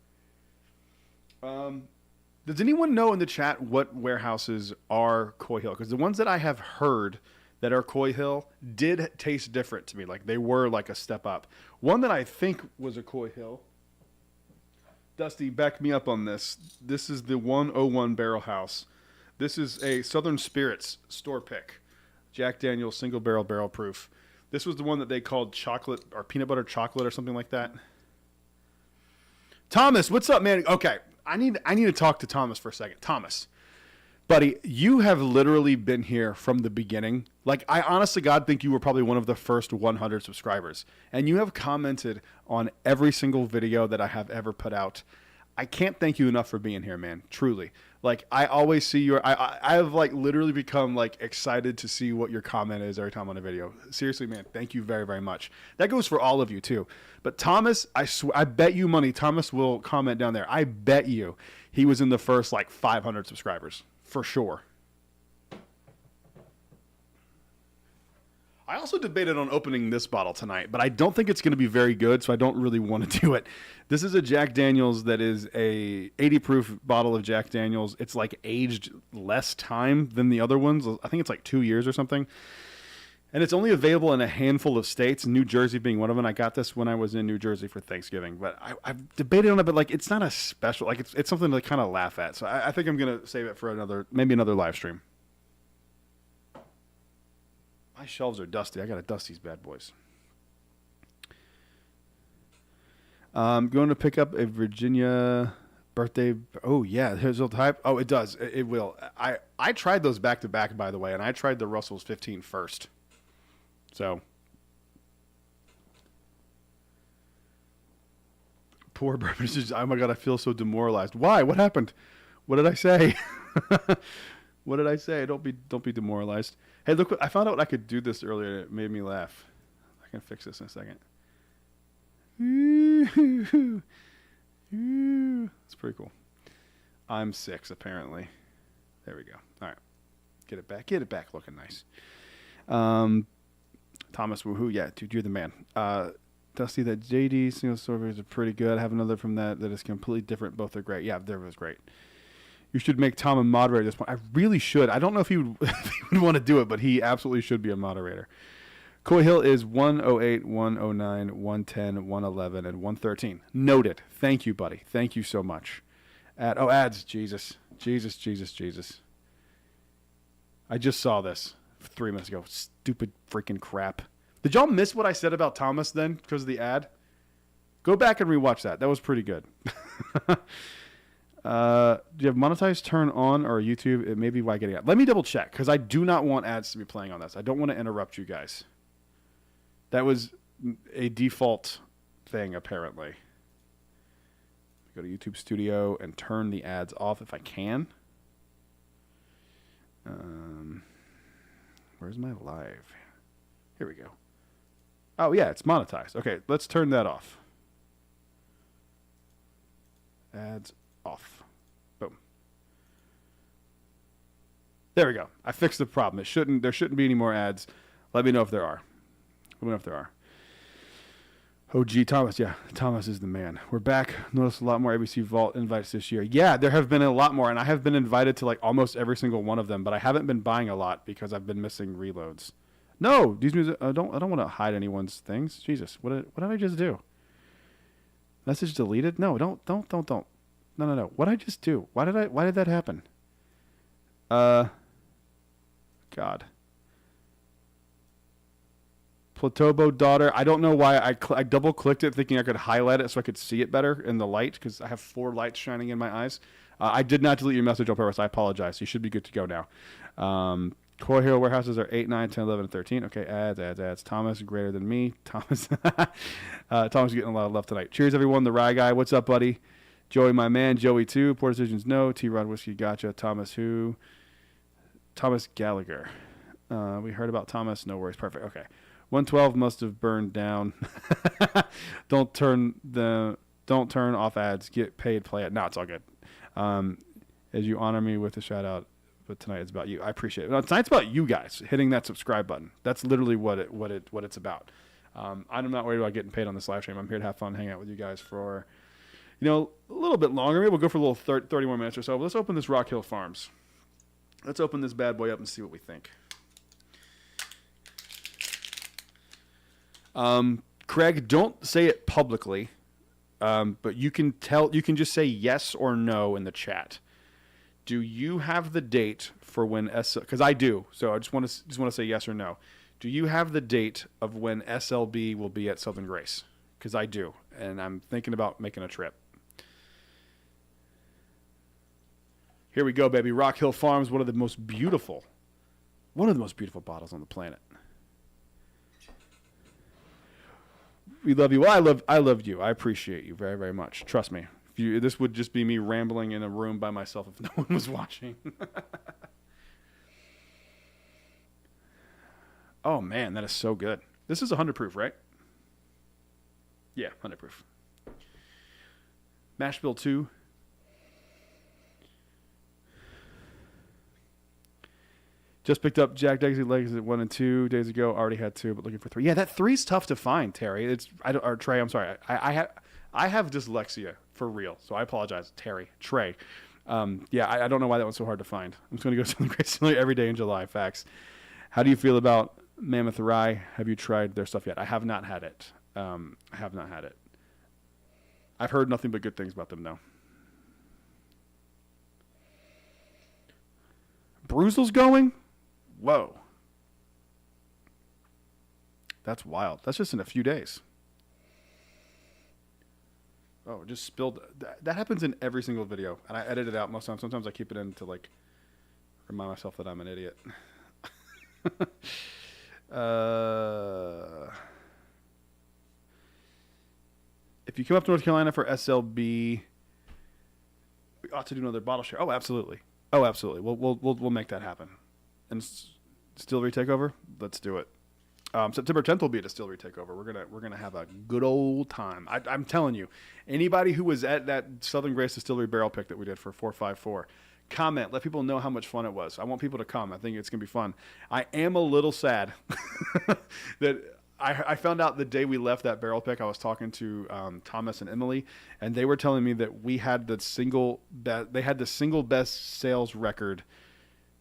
Does anyone know in the chat what warehouses are Coy Hill? Because the ones that I have heard that are Coy Hill did taste different to me. Like they were like a step up. One that I think was a Coy Hill. Dusty, back me up on this. This is the 101 Barrel House. This is a Southern Spirits store pick. Jack Daniel's single barrel proof. This was the one that they called chocolate or peanut butter chocolate or something like that. Thomas, what's up, man? Okay, I need to talk to Thomas for a second. Thomas, buddy, you have literally been here from the beginning. Like, I honestly, God, think you were probably one of the first 100 subscribers. And you have commented on every single video that I have ever put out. I can't thank you enough for being here, man. Truly. Like, I always see I have, like, literally become, like, excited to see what your comment is every time on a video. Seriously, man, thank you very, very much. That goes for all of you, too. But Thomas, I bet you money Thomas will comment down there. I bet you he was in the first, like, 500 subscribers. For sure. I also debated on opening this bottle tonight, but I don't think it's going to be very good, so I don't really want to do it. This is a Jack Daniel's that is a 80 proof bottle of Jack Daniel's. It's like aged less time than the other ones. I think it's like 2 years or something. And it's only available in a handful of states, New Jersey being one of them. I got this when I was in New Jersey for Thanksgiving, but I've debated on it, but like it's not a special, like it's something to kind of laugh at. So I think I'm going to save it for maybe another live stream. My shelves are dusty. I got to dust these bad boys. I'm going to pick up a Virginia birthday. Oh, yeah. Here's the type. Oh, it does. It will. I tried those back to back, by the way, and I tried the Russell's 15 first. So. Poor Bourbon. Oh, my God. I feel so demoralized. Why? What happened? What did I say? What did I say? Don't be demoralized. Hey, look! I found out I could do this earlier. It made me laugh. I can fix this in a second. It's pretty cool. I'm 6, apparently. There we go. All right, get it back. Get it back, looking nice. Thomas, woohoo! Yeah, dude, you're the man. Dusty, that JD single servers are pretty good. I have another from that is completely different. Both are great. Yeah, there was great. You should make Tom a moderator at this point. I really should. I don't know if he would, if he would want to do it, but he absolutely should be a moderator. Coy Hill is 108, 109, 110, 111, and 113. Noted. Thank you, buddy. Thank you so much. Ads. Jesus. I just saw this 3 minutes ago. Stupid freaking crap. Did y'all miss what I said about Thomas then because of the ad? Go back and rewatch that. That was pretty good. Do you have monetized turn on or YouTube? It may be why getting ad. Let me double check because I do not want ads to be playing on this. I don't want to interrupt you guys. That was a default thing, apparently. Go to YouTube Studio and turn the ads off if I can. Where's my live? Here we go. Oh, yeah, it's monetized. Okay, let's turn that off. Ads off. Boom. There we go. I fixed the problem. There shouldn't be any more ads. Let me know if there are. Oh, gee, Thomas. Yeah, Thomas is the man. We're back. Noticed a lot more ABC Vault invites this year. Yeah, there have been a lot more, and I have been invited to like almost every single one of them, but I haven't been buying a lot because I've been missing reloads. No, these music. I don't want to hide anyone's things. Jesus, what did I just do? Message deleted? No, don't. No. What did I just do? Why did that happen? God. Platobo daughter. I don't know why I double clicked it thinking I could highlight it so I could see it better in the light because I have 4 lights shining in my eyes. I did not delete your message on purpose. I apologize. You should be good to go now. Core Hero warehouses are 8, 9, 10, 11, and 13. Okay, ads. Thomas greater than me. Thomas getting a lot of love tonight. Cheers, everyone. The Rye Guy. What's up, buddy? Joey, my man. Joey, too. Poor Decisions, no. T-Rod Whiskey, gotcha. Thomas, who? Thomas Gallagher. We heard about Thomas. No worries. Perfect. Okay. 112 must have burned down. Don't turn off ads. Get paid. Play it. No, it's all good. As you honor me with a shout out, but tonight it's about you. I appreciate it. No, tonight's about you guys hitting that subscribe button. That's literally what it's about. I'm not worried about getting paid on this live stream. I'm here to have fun, hang out with you guys for, a little bit longer. Maybe we'll go for a little 30 more minutes or so. But let's open this Rock Hill Farms. Let's open this bad boy up and see what we think. Craig, don't say it publicly, but you can just say yes or no in the chat. Do you have the date for when because I do, so I just want to say yes or no. Do you have the date of when SLB will be at Southern Grace? Because I do, and I'm thinking about making a trip. Here we go, baby. Rock Hill Farms, one of the most beautiful bottles on the planet. We love you. Well, I love you. I appreciate you very, very much. Trust me. This would just be me rambling in a room by myself if no one was watching. Oh, man, that is so good. This is 100 proof, right? Yeah, 100 proof. Mash Bill 2. Just picked up Jack Dempsey legs at 1 and 2 days ago. Already had 2, but looking for 3. Yeah, that 3's tough to find, Terry. Or Trey. I'm sorry. I have dyslexia for real, so I apologize, Terry. Trey. Yeah, I don't know why that one's so hard to find. I'm just going to go to Southern Grace Distillery every day in July. Facts. How do you feel about Mammoth Rye? Have you tried their stuff yet? I have not had it. I've heard nothing but good things about them, though. Bruzel's going? Whoa. That's wild. That's just in a few days. Oh, just spilled. That happens in every single video, and I edit it out most times. Sometimes I keep it in to like remind myself that I'm an idiot. If you come up to North Carolina for SLB, we ought to do another bottle share. Oh, absolutely. We'll make that happen. And distillery takeover, let's do it. September 10th will be a distillery takeover. We're gonna have a good old time. I'm telling you, anybody who was at that Southern Grace Distillery barrel pick that we did for 454, comment. Let people know how much fun it was. I want people to come. I think it's gonna be fun. I am a little sad that I found out the day we left that barrel pick. I was talking to Thomas and Emily, and they were telling me that we had the single best sales record.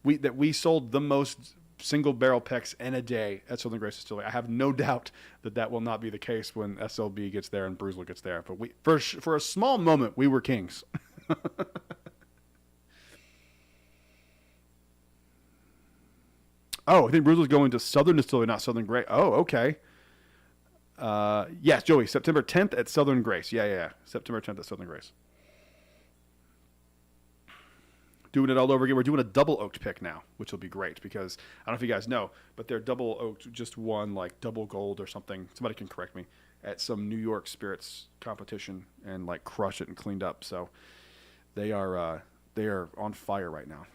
We sold the most single barrel picks in a day at Southern Grace Distillery. I have no doubt that will not be the case when SLB gets there and Bruzel gets there. But for a small moment, we were kings. Oh, I think Bruzel's going to Southern Distillery, not Southern Grace. Oh, okay. Yes, Joey, September 10th at Southern Grace. Yeah. September 10th at Southern Grace. Doing it all over again. We're doing a double oaked pick now, which will be great because I don't know if you guys know, but their double oaked just won like double gold or something. Somebody can correct me at some New York spirits competition and like crush it and cleaned up. So they are on fire right now.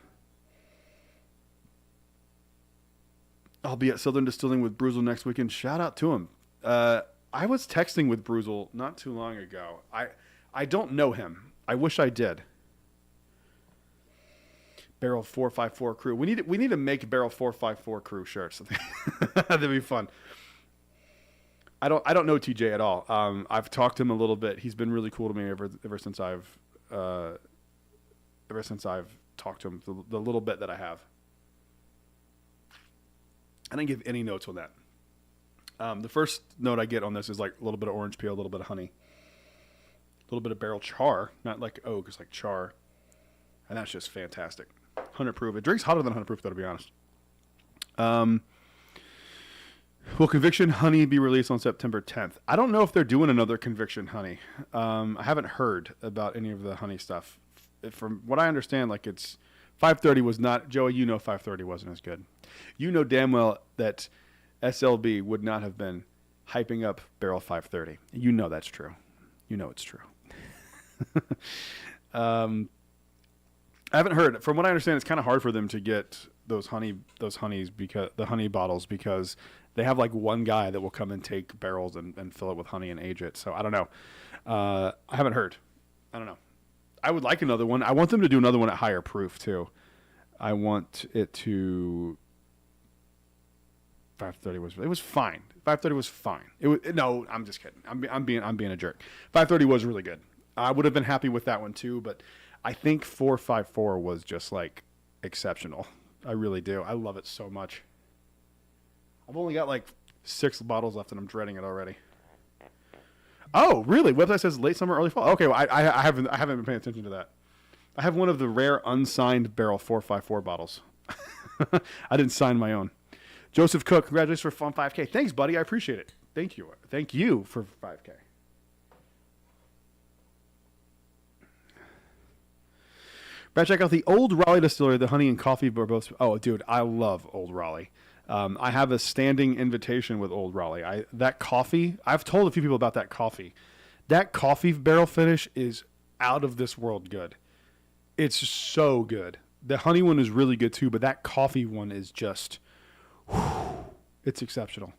I'll be at Southern Distilling with Bruzel next weekend. Shout out to him. I was texting with Bruzel not too long ago. I don't know him. I wish I did. Barrel 454 crew. We need to make Barrel 454 crew shirts. That'd be fun. I don't know TJ at all. I've talked to him a little bit. He's been really cool to me ever since I've talked to him the little bit that I have. I didn't give any notes on that. The first note I get on this is like a little bit of orange peel, a little bit of honey, a little bit of barrel char, not like oak, it's like char, and that's just fantastic. 100 proof. It drinks hotter than 100 proof, though, to be honest. Will Conviction Honey be released on September 10th? I don't know if they're doing another Conviction Honey. I haven't heard about any of the honey stuff. From what I understand, like it's 530 was not, Joey, 530 wasn't as good. You know damn well that SLB would not have been hyping up Barrel 530. You know that's true. You know it's true. I haven't heard. From what I understand, it's kind of hard for them to get those honeys because the honey bottles because they have like one guy that will come and take barrels and fill it with honey and age it. So I don't know. I haven't heard. I don't know. I would like another one. I want them to do another one at higher proof too. I want it to. 530 was fine. 530 was fine. No, I'm just kidding. I'm being a jerk. 530 was really good. I would have been happy with that one too, but I think 454 was just like exceptional. I really do. I love it so much. I've only got like 6 bottles left and I'm dreading it already. Oh, really? Website says late summer, early fall. Okay, well, I haven't been paying attention to that. I have one of the rare unsigned Barrel 454 bottles. I didn't sign my own. Joseph Cook, congratulations for fun 5K. Thanks, buddy. I appreciate it. Thank you. Thank you for 5K. Brad, check out the Old Raleigh Distillery. The honey and coffee are both. Oh, dude, I love Old Raleigh. I have a standing invitation with Old Raleigh. That coffee, I've told a few people about that coffee. That coffee barrel finish is out of this world good. It's so good. The honey one is really good too, but that coffee one is just, it's exceptional.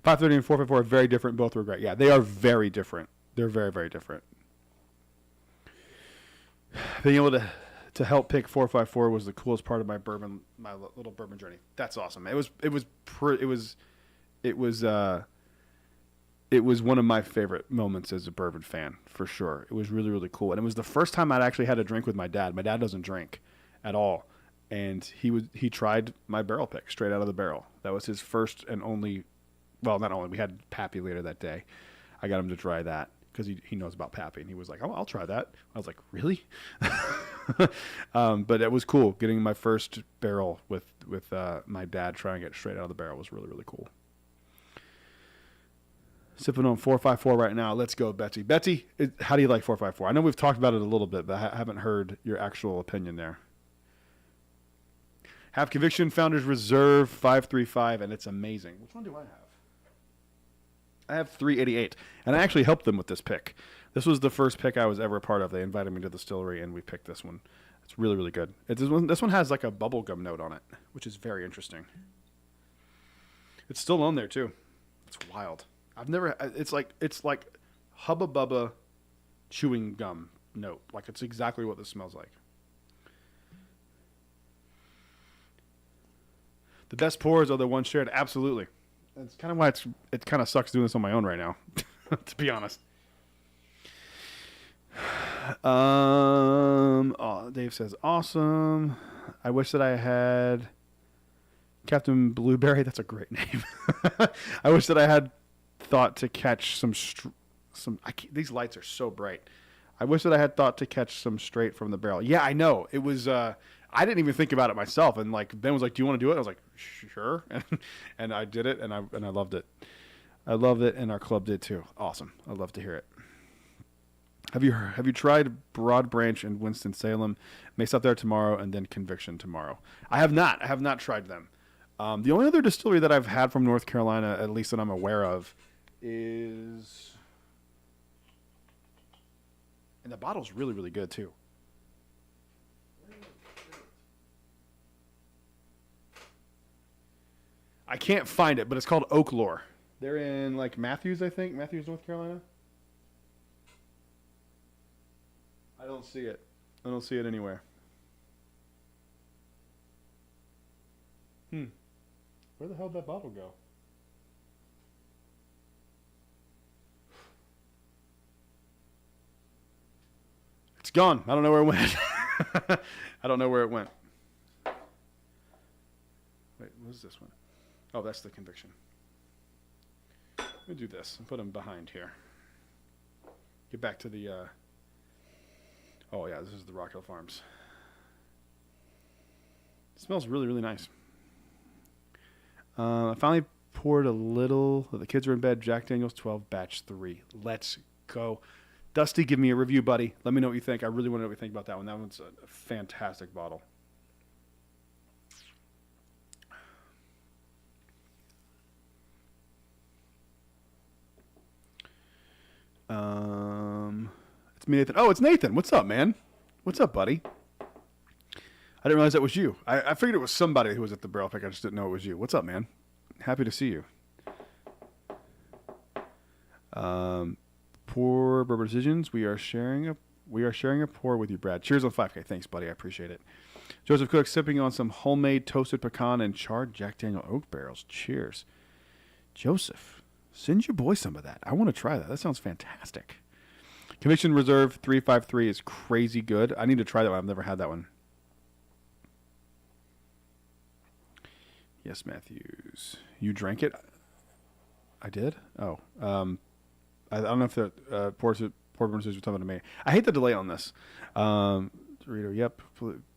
530 and 454 are very different. Both were great. Yeah, they are very different. They're very, very different. Being able to to help pick 454 was the coolest part of my little bourbon journey. That's awesome. It was one of my favorite moments as a bourbon fan, for sure. It was really, really cool. And it was the first time I'd actually had a drink with my dad. My dad doesn't drink at all. And he tried my barrel pick straight out of the barrel. That was his first and only, well, not only, we had Pappy later that day. I got him to try that because he knows about Pappy. And he was like, oh, I'll try that. I was like, really? But it was cool. Getting my first barrel with my dad trying it straight out of the barrel was really, really cool. Sipping on 454 right now. Let's go, Betsy. Betsy, how do you like 454? I know we've talked about it a little bit, but I haven't heard your actual opinion there. Have Conviction Founders Reserve 535, and it's amazing. Which one do I have? I have 388, and I actually helped them with this pick. This was the first pick I was ever a part of. They invited me to the distillery, and we picked this one. It's really, really good. This one has like a bubblegum note on it, which is very interesting. It's still on there, too. It's wild. It's like Hubba Bubba chewing gum note. Like, it's exactly what this smells like. The best pours are the ones shared. Absolutely. That's kind of why it kind of sucks doing this on my own right now, to be honest. Dave says, awesome. I wish that I had Captain Blueberry. That's a great name. I wish that I had thought to catch these lights are so bright. I wish that I had thought to catch some straight from the barrel. Yeah, I know. It was, I didn't even think about it myself. And like, Ben was like, do you want to do it? I was like, sure. And I did it, and I loved it. I loved it, and our club did too. Awesome. I'd love to hear it. Have you tried Broad Branch in Winston-Salem? May stop there tomorrow, and then Conviction tomorrow. I have not. I have not tried them. The only other distillery that I've had from North Carolina, at least that I'm aware of, is, and the bottle's really, really good too. I can't find it, but it's called Oaklore. They're in like Matthews, I think. Matthews, North Carolina. I don't see it. I don't see it anywhere. Where the hell did that bottle go? It's gone. I don't know where it went. I don't know where it went. Wait, what is this one? Oh, that's the Conviction. Let me do this and put them behind here. Get back to the... Oh, yeah, this is the Rock Hill Farms. It smells really, really nice. I finally poured a little. The kids are in bed. Jack Daniel's 12, batch 3. Let's go. Dusty, give me a review, buddy. Let me know what you think. I really want to know what you think about that one. That one's a fantastic bottle. It's me, Nathan. Oh, it's Nathan. What's up, man? What's up, buddy? I didn't realize that was you. I figured it was somebody who was at the barrel pick. I just didn't know it was you. What's up, man? Happy to see you. Pour Bourbon Decisions. We are sharing a pour with you, Brad. Cheers on 5K. Thanks, buddy. I appreciate it. Joseph Cook sipping on some homemade toasted pecan and charred Jack Daniel oak barrels. Cheers. Joseph, send your boy some of that. I want to try that. That sounds fantastic. Conviction Reserve 353 is crazy good. I need to try that one. I've never had that one. Yes, Matthews. You drank it? I did? Oh. I don't know if the Port Burners was talking to me. I hate the delay on this. Dorito, yep.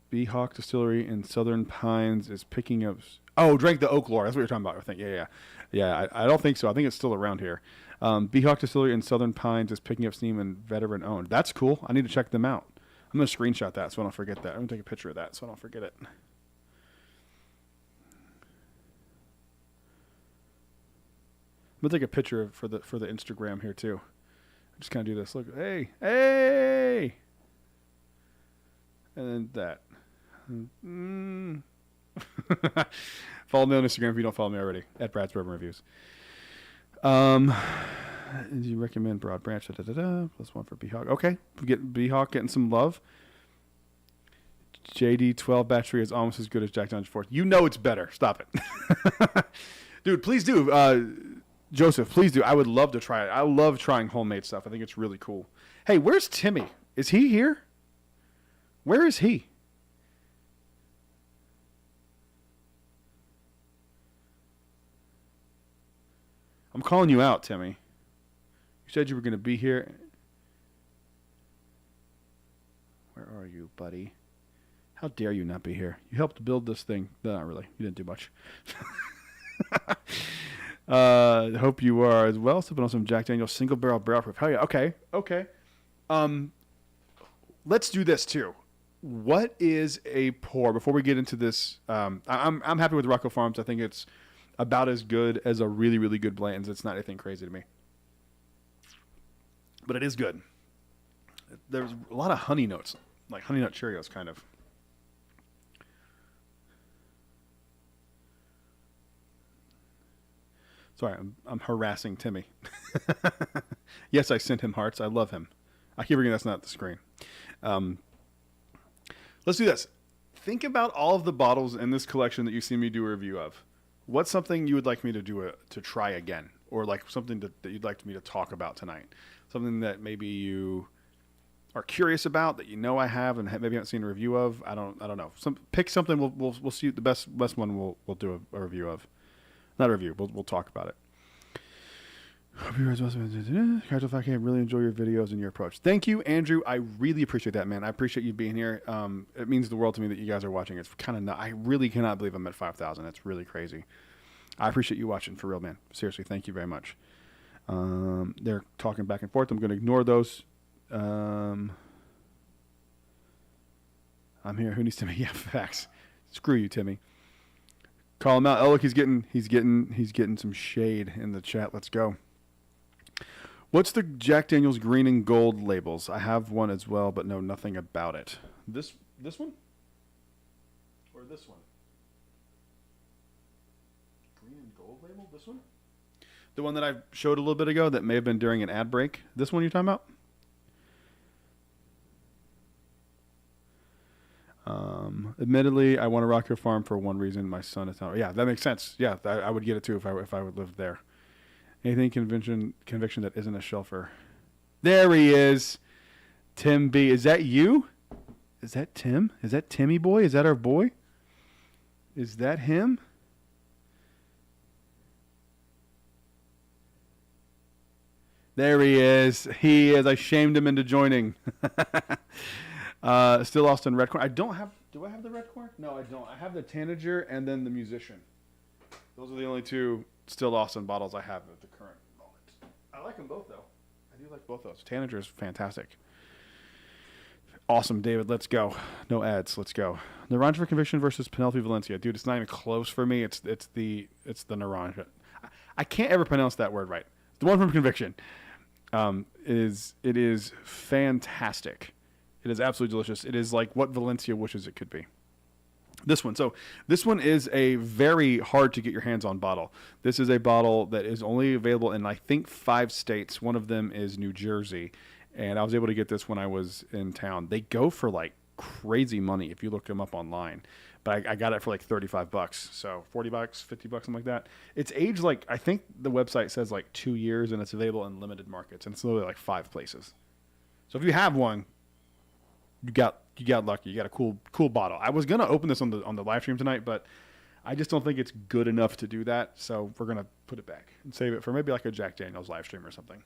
Beehawk Distillery in Southern Pines is picking up... Oh, drank the Oaklore. That's what you're talking about, I think. Yeah, I don't think so. I think it's still around here. Beehawk Distillery in Southern Pines is picking up steam and veteran owned. That's cool. I need to check them out. I'm going to screenshot that so I don't forget that. I'm going to take a picture of that so I don't forget it. I'm going to take a picture for the Instagram here too. I just kind of do this. Look, hey. And then that. Follow me on Instagram if you don't follow me already, at Brad's Bourbon Reviews. Do you recommend Broad Branch? Plus one for Beehawk. Okay, we get Beehawk getting some love. JD12 battery is almost as good as Jack Daniel's 4. You know it's better. Stop it. Dude, please do. Joseph, please do. I would love to try it. I love trying homemade stuff. I think it's really cool. Hey, where's Timmy? Is he here? Where is he? I'm calling you out, Timmy. You said you were going to be here. Where are you, buddy? How dare you not be here? You helped build this thing. No, not really. You didn't do much. Hope you are as well. Sipping on some Jack Daniel's single barrel proof. Hell yeah. Okay. Okay. Let's do this too. What is a pour before we get into this? I'm happy with Rocco Farms. I think it's about as good as a really, really good blend. It's not anything crazy to me, but it is good. There's a lot of honey notes, like Honey Nut Cheerios kind of. Sorry, I'm harassing Timmy. Yes, I sent him hearts. I love him. I keep forgetting that's not the screen. Let's do this. Think about all of the bottles in this collection that you see me do a review of. What's something you would like me to do to try again, or like something that you'd like me to talk about tonight? Something that maybe you are curious about that you know I have and maybe haven't seen a review of. I don't know. Pick something. We'll see the best one. We'll do a review of. Not a review. We'll talk about it. Hope you guys also I really enjoy your videos and your approach. Thank you, Andrew. I really appreciate that, man. I appreciate you being here. It means the world to me that you guys are watching. It's kind of I really cannot believe I'm at 5,000. That's really crazy. I appreciate you watching for real, man. Seriously, thank you very much. They're talking back and forth. I'm going to ignore those. I'm here. Who needs to be? Yeah, facts. Screw you, Timmy. Call him out. Oh, look, he's getting some shade in the chat. Let's go. What's the Jack Daniel's green and gold labels? I have one as well, but know nothing about it. This one? Or this one? Green and gold label? This one? The one that I showed a little bit ago that may have been during an ad break. This one you're talking about? Admittedly, I want to rock your farm for one reason. My son is not. Yeah, that makes sense. Yeah, I would get it too if I would live there. Anything conviction that isn't a shelfer. There he is. Tim B. Is that you? Is that Tim? Is that Timmy boy? Is that our boy? Is that him? There he is. He is. I shamed him into joining. Still lost in red corn. I don't have. Do I have the red corn? No, I don't. I have the Tanager and then the Musician. Those are the only two Still Austin bottles I have at the current moment. I like them both though. I do like both those. Tanager is fantastic. Awesome, David. Let's go. No ads. Let's go. Naranja for Conviction versus Penelope Valencia. Dude, it's not even close for me. It's the Naranja. I can't ever pronounce that word right. The one from Conviction. It is fantastic. It is absolutely delicious. It is like what Valencia wishes it could be. This one. So this one is a very hard to get your hands on bottle. This is a bottle that is only available in, I think, 5 states. One of them is New Jersey. And I was able to get this when I was in town. They go for like crazy money if you look them up online. But I got it for like $35. So $40, $50, something like that. It's aged like, I think the website says like 2 years, and it's available in limited markets. And it's literally like 5 places. So if you have one, you got lucky. You got a cool bottle. I was gonna open this on the live stream tonight, but I just don't think it's good enough to do that. So we're gonna put it back and save it for maybe like a Jack Daniel's live stream or something.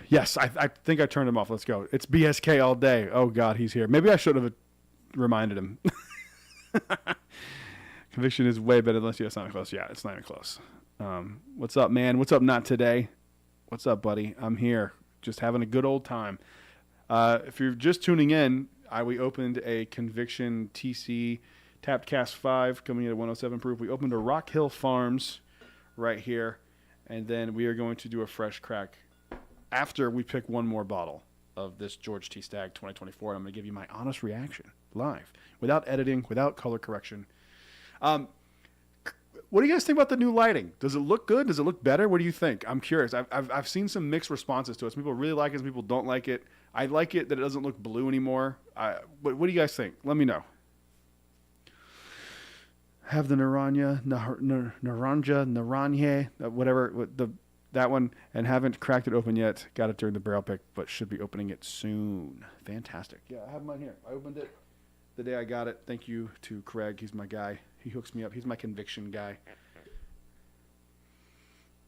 Yes, I think I turned him off. Let's go. It's BSK all day. Oh God, he's here. Maybe I should have reminded him. Conviction is way better unless it's not even close. Yeah, it's not even close. What's up, man? What's up, not today? What's up, buddy? I'm here, just having a good old time. If you're just tuning in, we opened a Conviction TC Tapped Cast 5 coming in at 107 proof. We opened a Rock Hill Farms right here, and then we are going to do a fresh crack after we pick one more bottle of this George T. Stagg 2024. I'm going to give you my honest reaction live, without editing, without color correction. What do you guys think about the new lighting? Does it look good? Does it look better? What do you think? I'm curious. I've seen some mixed responses to it. Some people really like it. Some people don't like it. I like it that it doesn't look blue anymore. What do you guys think? Let me know. Have the Naranja, whatever, that one, and haven't cracked it open yet. Got it during the barrel pick, but should be opening it soon. Fantastic. Yeah, I have mine here. I opened it the day I got it. Thank you to Craig. He's my guy. He hooks me up. He's my conviction guy.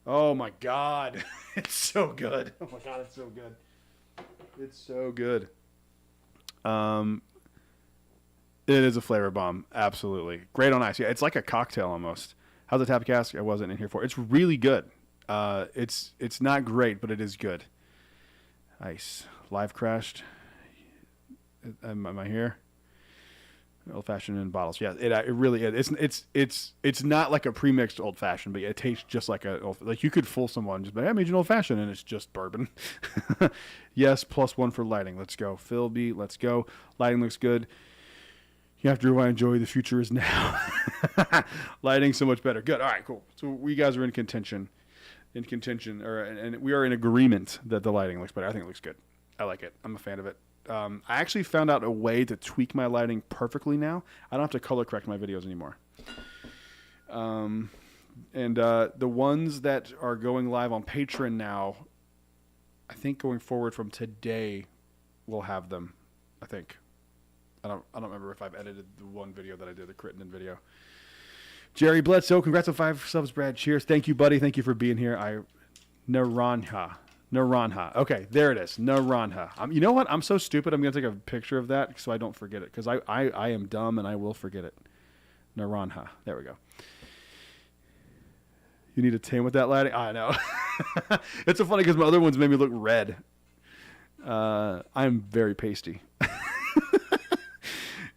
Oh my God. It's so good. Oh my God, it's so good. It's so good. It is a flavor bomb. Absolutely. Great on ice. Yeah, it's like a cocktail almost. How's the tap cask? I wasn't in here for. It's really good. It's not great, but it is good. Ice. Live crashed. Am I here? Old fashioned in bottles. Yeah, it really is. It's not like a pre-mixed old fashioned, but it tastes just like like you could fool someone just, but I made you an old fashioned and it's just bourbon. Yes, +1 for lighting. Let's go. Phil B, let's go. Lighting looks good. You have to rewind. Enjoy. The future is now. Lighting so much better. Good. All right, cool. So we guys are in contention, and we are in agreement that the lighting looks better. I think it looks good. I like it. I'm a fan of it. I actually found out a way to tweak my lighting perfectly now. I don't have to color correct my videos anymore. The ones that are going live on Patreon now, I think going forward from today, we'll have them. I think. I don't remember if I've edited the one video that I did, the Crittenden video. Jerry Bledsoe, congrats on 5 subs, Brad. Cheers. Thank you, buddy. Thank you for being here. Naranja. Okay, there it is. Naranja. You know what? I'm so stupid. I'm going to take a picture of that so I don't forget it, because I am dumb and I will forget it. Naranja. There we go. You need a tan with that lighting? I know. It's so funny because my other ones made me look red. I'm very pasty.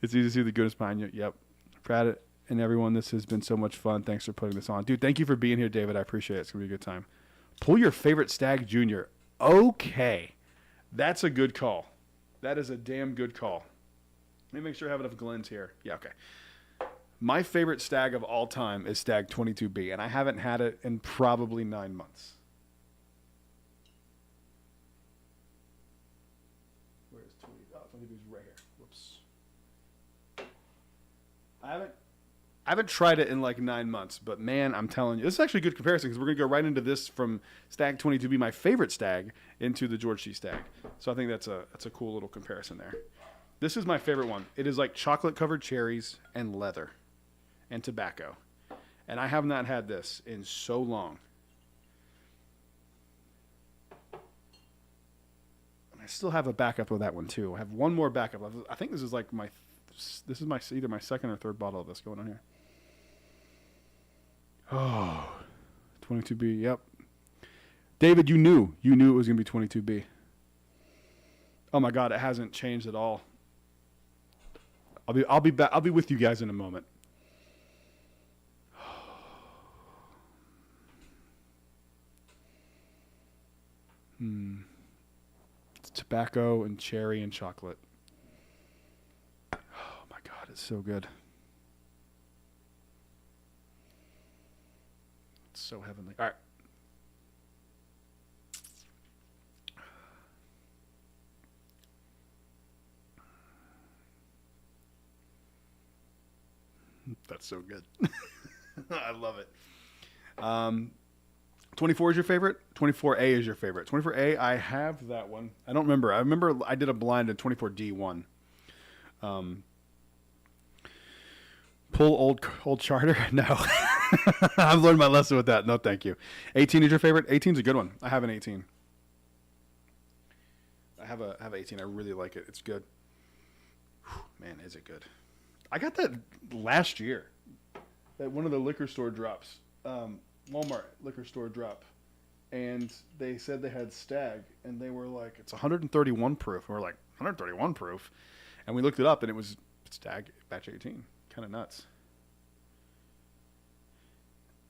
It's easy to see the goodness behind you. Yep. Brad and everyone, this has been so much fun. Thanks for putting this on. Dude, thank you for being here, David. I appreciate it. It's going to be a good time. Pull your favorite Stagg Junior. Okay. That's a good call. That is a damn good call. Let me make sure I have enough Glens here. Yeah, okay. My favorite Stagg of all time is Stagg 22B, and I haven't had it in probably 9 months. Where is 20? Oh, 22B's right here. Whoops. I haven't tried it in like 9 months, but man, I'm telling you, this is actually a good comparison because we're going to go right into this from Stagg 22B, my favorite Stagg, into the George C. Stagg. So I think that's a cool little comparison there. This is my favorite one. It is like chocolate-covered cherries and leather and tobacco. And I have not had this in so long. And I still have a backup of that one too. I have one more backup. I think this is like either my second or third bottle of this going on here. Oh, 22B. Yep. David, you knew it was going to be 22B. Oh my God, it hasn't changed at all. I'll be back. I'll be with you guys in a moment. It's tobacco and cherry and chocolate. Oh my God, it's so good. It's so heavenly. All right. That's so good. I love it. 24 is your favorite? 24A is your favorite. 24A, I have that one. I don't remember. I remember I did a blind at 24D1. Pull old charter? No. I've learned my lesson with that. No, thank you. 18 is your favorite? 18 is a good one. I have an 18. I have 18. I really like it. It's good. Whew, man, is it good. I got that last year at one of the liquor store drops, Walmart liquor store drop, and they said they had Stagg, and they were like, it's 131 proof. And we're like, 131 proof? And we looked it up, and it was Stagg batch 18. Kind of nuts.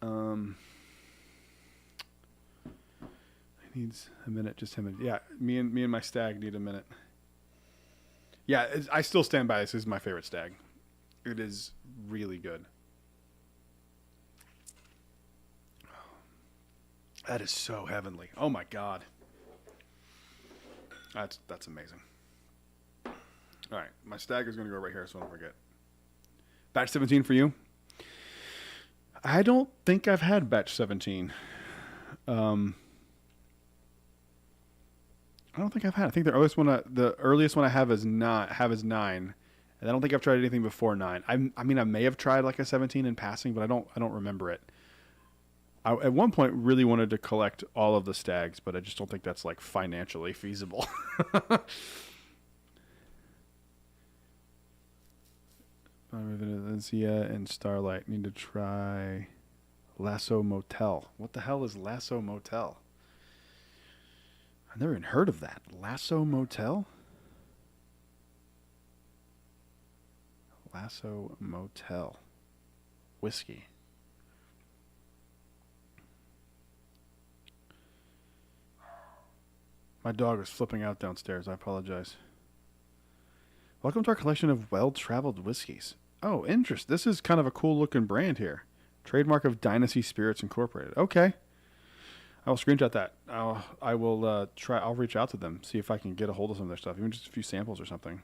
It needs a minute, just a minute. Yeah, me and my Stagg need a minute. Yeah, I still stand by this. This is my favorite Stagg. It is really good. That is so heavenly. Oh my God. That's amazing. All right, my Stagg is going to go right here, so I don't forget. Batch 17 for you. I don't think I've had batch 17. I don't think I've had. I think the earliest one I have is 9, and I don't think I've tried anything before 9. I mean, I may have tried like a 17 in passing, but I don't remember it. I at one point really wanted to collect all of the Staggs, but I just don't think that's like financially feasible. Valencia and Starlight need to try Lasso Motel. What the hell is Lasso Motel? I've never even heard of that. Lasso Motel? Lasso Motel. Whiskey. My dog is flipping out downstairs. I apologize. Welcome to our collection of well-traveled whiskeys. Oh, interest. This is kind of a cool-looking brand here. Trademark of Dynasty Spirits Incorporated. Okay. I'll screenshot that. I will try. I'll reach out to them, see if I can get a hold of some of their stuff, even just a few samples or something.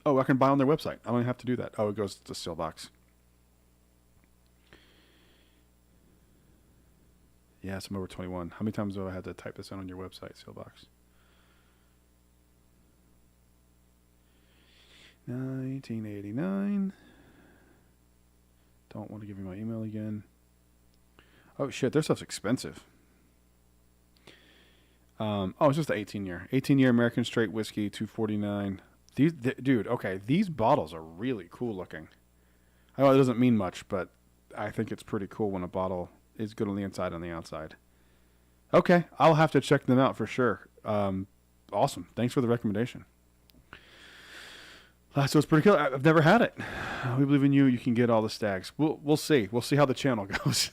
Oh, I can buy on their website. I don't even have to do that. Oh, it goes to Steelbox. Yes, I'm over 21. How many times have I had to type this in on your website, Steelbox? 1989. Don't want to give you my email again. Oh shit, their stuff's expensive. It's just the 18-year. 18-year American Straight Whiskey, $249. Dude, okay, these bottles are really cool looking. I know it doesn't mean much, but I think it's pretty cool when a bottle is good on the inside and the outside. Okay, I'll have to check them out for sure. Awesome. Thanks for the recommendation. So it's pretty cool. I've never had it. We believe in you. You can get all the Staggs. We'll see. We'll see how the channel goes.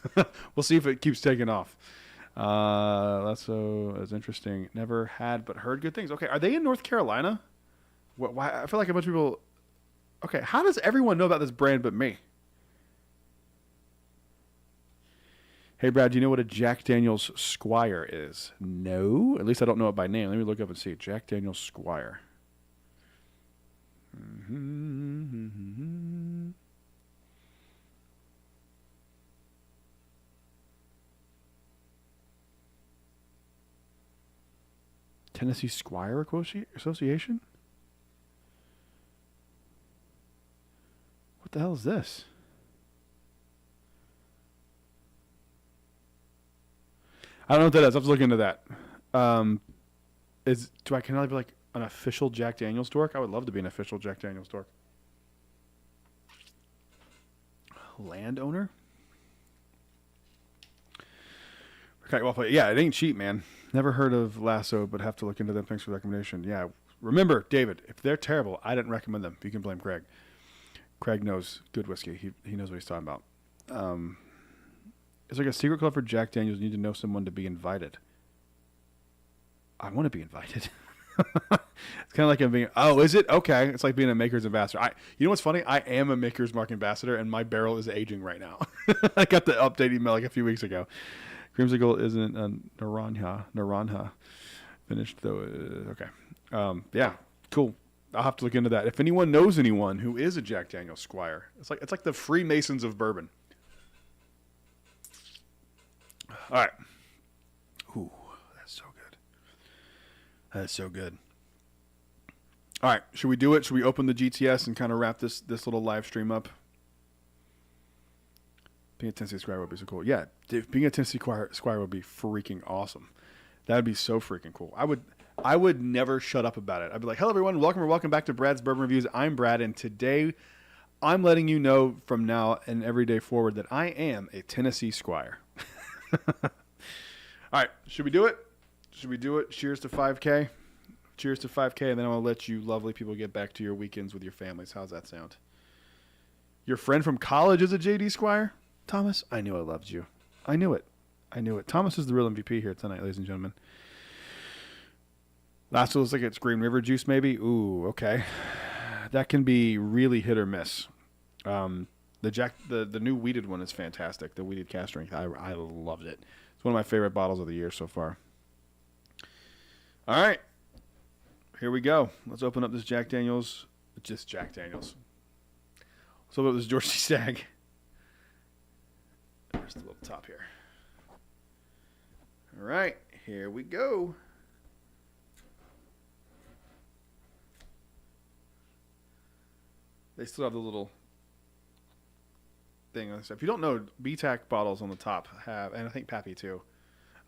We'll see if it keeps taking off. That's interesting. Never had, but heard good things. Okay, are they in North Carolina? Why? I feel like a bunch of people. Okay, how does everyone know about this brand but me? Hey, Brad, do you know what a Jack Daniel's Squire is? No, at least I don't know it by name. Let me look up and see. Jack Daniel's Squire. Tennessee Squire Association? What the hell is this? I don't know what that is. I have to look into that. Can I be like an official Jack Daniel's dork? I would love to be an official Jack Daniel's dork. Landowner? Okay, well, yeah, it ain't cheap, man. Never heard of Lasso, but have to look into them. Thanks for the recommendation. Yeah, remember, David, if they're terrible, I didn't recommend them. You can blame Craig. Craig knows good whiskey. He knows what he's talking about. It's like a secret club for Jack Daniels. You need to know someone to be invited. I want to be invited. It's kind of like I'm being. Oh, is it? Okay. It's like being a Maker's ambassador. You know what's funny? I am a Maker's Mark ambassador, and my barrel is aging right now. I got the update email like a few weeks ago. Creamsicle isn't a Naranja. Finished though. Okay. Yeah. Cool. I'll have to look into that. If anyone knows anyone who is a Jack Daniel's Squire, it's like the Freemasons of bourbon. All right. Ooh, that's so good. That's so good. All right, should we do it? Should we open the GTS and kind of wrap this little live stream up? Being a Tennessee Squire would be so cool. Yeah, being a Tennessee Squire would be freaking awesome. That would be so freaking cool. I would never shut up about it. I'd be like, hello, everyone. Welcome back to Brad's Bourbon Reviews. I'm Brad, and today I'm letting you know from now and every day forward that I am a Tennessee Squire. All right, should we do it? Cheers to 5K. Cheers to 5K, and then I'll let you lovely people get back to your weekends with your families. How's that sound? Your friend from college is a JD Squire? Thomas, I knew I loved you. I knew it. Thomas is the real MVP here tonight, ladies and gentlemen. Last one looks like it's Green River Juice, maybe. Ooh, okay. That can be really hit or miss. The new weeded one is fantastic. The weeded cast strength, I loved it. It's one of my favorite bottles of the year so far. All right. Here we go. Let's open up this Jack Daniels. Just Jack Daniels. Let's open up this George C. Stagg. There's the little top here. All right. Here we go. They still have the little thing. If you don't know, BTAC bottles on the top have, and I think Pappy too,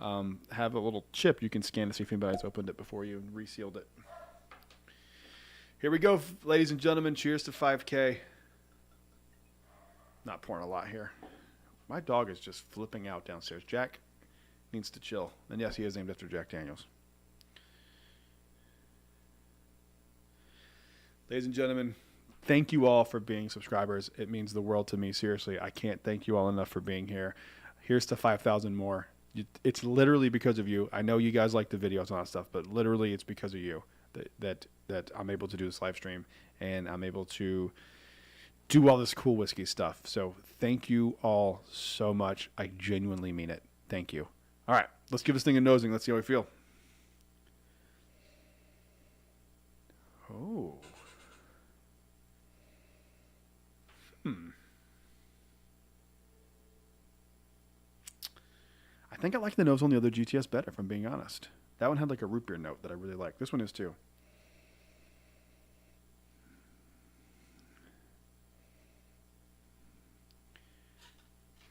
have a little chip you can scan to see if anybody's opened it before you and resealed it. Here we go, ladies and gentlemen. Cheers to 5K. Not pouring a lot here. My dog is just flipping out downstairs. Jack needs to chill. And yes, he is named after Jack Daniels. Ladies and gentlemen, thank you all for being subscribers. It means the world to me. Seriously, I can't thank you all enough for being here. Here's to 5,000 more. It's literally because of you. I know you guys like the videos and all that stuff, but literally it's because of you that I'm able to do this live stream and I'm able to do all this cool whiskey stuff. So thank you all so much. I genuinely mean it. Thank you. All right, let's give this thing a nosing. Let's see how we feel. Oh. I think I like the nose on the other GTS better, if I'm being honest. That one had like a root beer note that I really like. This one is too.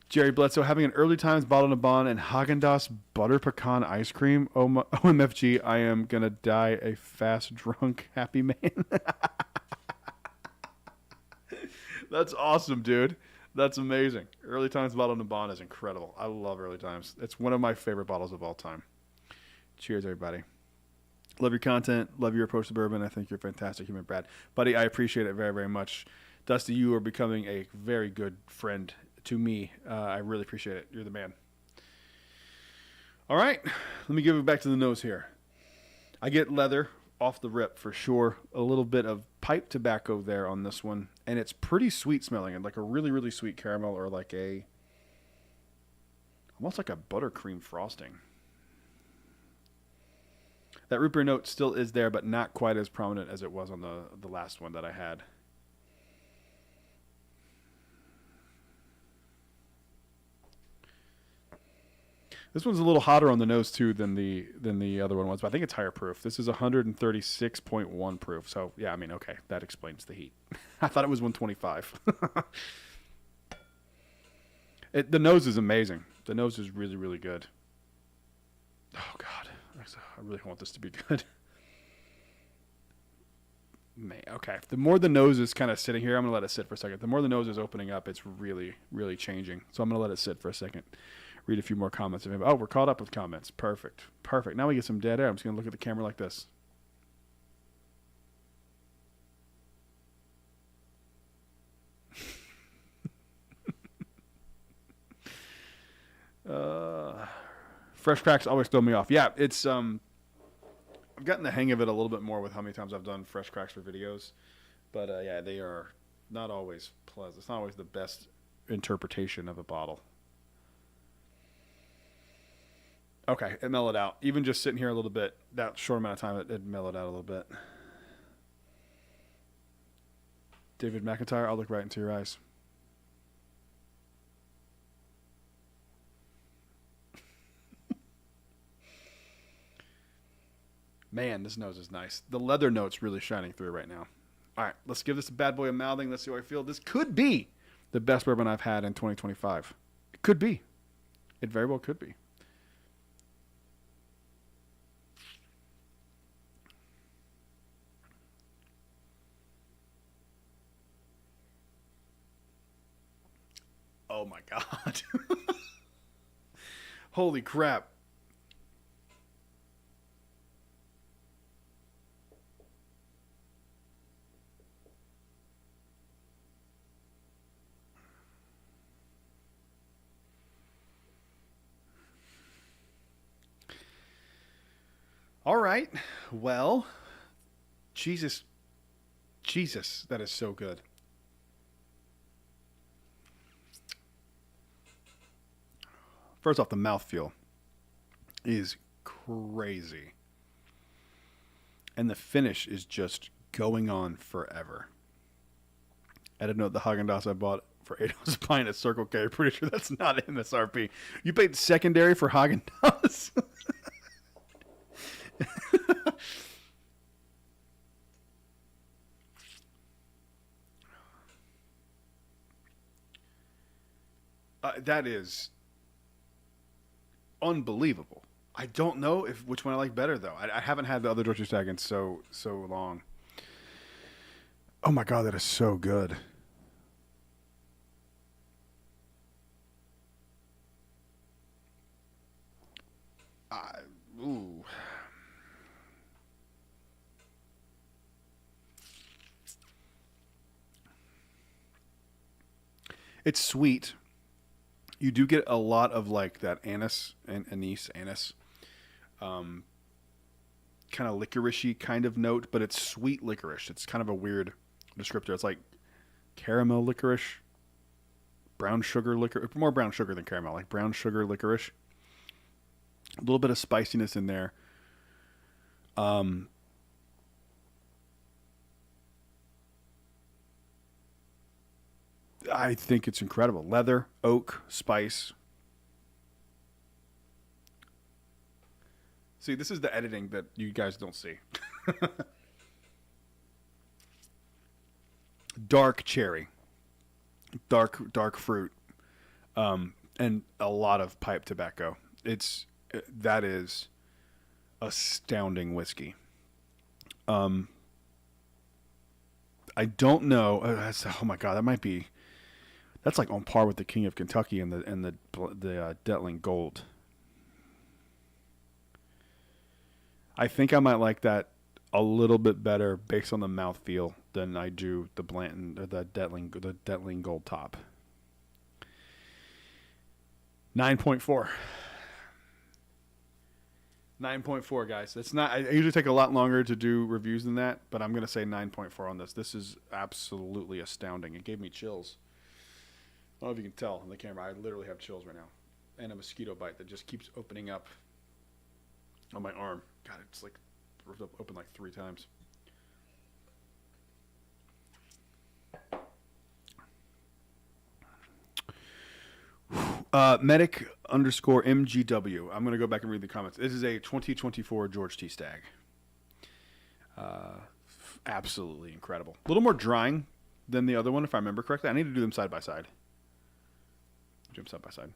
Jerry Bledsoe having an early times bottle in a bond and Haagen-Dazs butter pecan ice cream. OMFG, I am going to die a fast, drunk, happy man. That's awesome, dude. That's amazing. Early Times bottle in a bond is incredible. I love Early Times. It's one of my favorite bottles of all time. Cheers, everybody. Love your content. Love your approach to bourbon. I think you're a fantastic human, Brad. Buddy, I appreciate it very, very much. Dusty, you are becoming a very good friend to me. I really appreciate it. You're the man. All right. Let me give it back to the nose here. I get leather off the rip for sure. A little bit of pipe tobacco there on this one. And it's pretty sweet smelling. And like a really, really sweet caramel or like a, almost like a buttercream frosting. That root beer note still is there, but not quite as prominent as it was on the last one that I had. This one's a little hotter on the nose too than the other one was, but I think it's higher proof. This is 136.1 proof. So yeah, I mean, okay, that explains the heat. I thought it was 125. The nose is amazing. The nose is really, really good. Oh God, I really want this to be good. Man, okay. The more the nose is kind of sitting here, I'm gonna let it sit for a second. The more the nose is opening up, it's really, really changing. So I'm gonna let it sit for a second. Read a few more comments. Oh, we're caught up with comments. Perfect. Perfect. Now we get some dead air. I'm just going to look at the camera like this. Fresh cracks always throw me off. Yeah, it's I've gotten the hang of it a little bit more with how many times I've done fresh cracks for videos. But yeah, they are not always pleasant. It's not always the best interpretation of a bottle. Okay, it mellowed out. Even just sitting here a little bit, that short amount of time, it mellowed out a little bit. David McIntyre, I'll look right into your eyes. Man, this nose is nice. The leather note's really shining through right now. All right, let's give this a bad boy a mouthing. Let's see how I feel. This could be the best bourbon I've had in 2025. It could be. It very well could be. Oh my God. Holy crap. All right. Well, Jesus, that is so good. First off, the mouthfeel. is crazy. And the finish is just going on forever. Added note, the Haagen-Dazs I bought for $8 a pint at Circle K. Pretty sure that's not MSRP. You paid secondary for Haagen-Dazs? That is unbelievable. I don't know which one I like better though. I haven't had the other Georgia Stagg in so long. Oh my god, that is so good. Ooh. It's sweet. You do get a lot of like that anise and anise, kind of licoricey kind of note, but it's sweet licorice. It's kind of a weird descriptor. It's like caramel licorice, brown sugar licorice, more brown sugar than caramel, like brown sugar licorice. A little bit of spiciness in there. I think it's incredible. Leather, oak, spice. See, this is the editing that you guys don't see. Dark cherry, dark fruit, and a lot of pipe tobacco. That is astounding whiskey. I don't know. Oh my god, that's like on par with the King of Kentucky and the Detling Gold. I think I might like that a little bit better based on the mouthfeel than I do the Blanton or the Detling Gold Top. 9.4. 9.4, guys. It's not. I usually take a lot longer to do reviews than that, but I'm gonna say 9.4 on this. This is absolutely astounding. It gave me chills. I don't know if you can tell on the camera. I literally have chills right now, and a mosquito bite that just keeps opening up on my arm. God, it's like open like 3 times. Medic _ MGW. I'm going to go back and read the comments. This is a 2024 George T. Stagg. Absolutely incredible. A little more drying than the other one, if I remember correctly. I need to do them side by side. Do them side by side.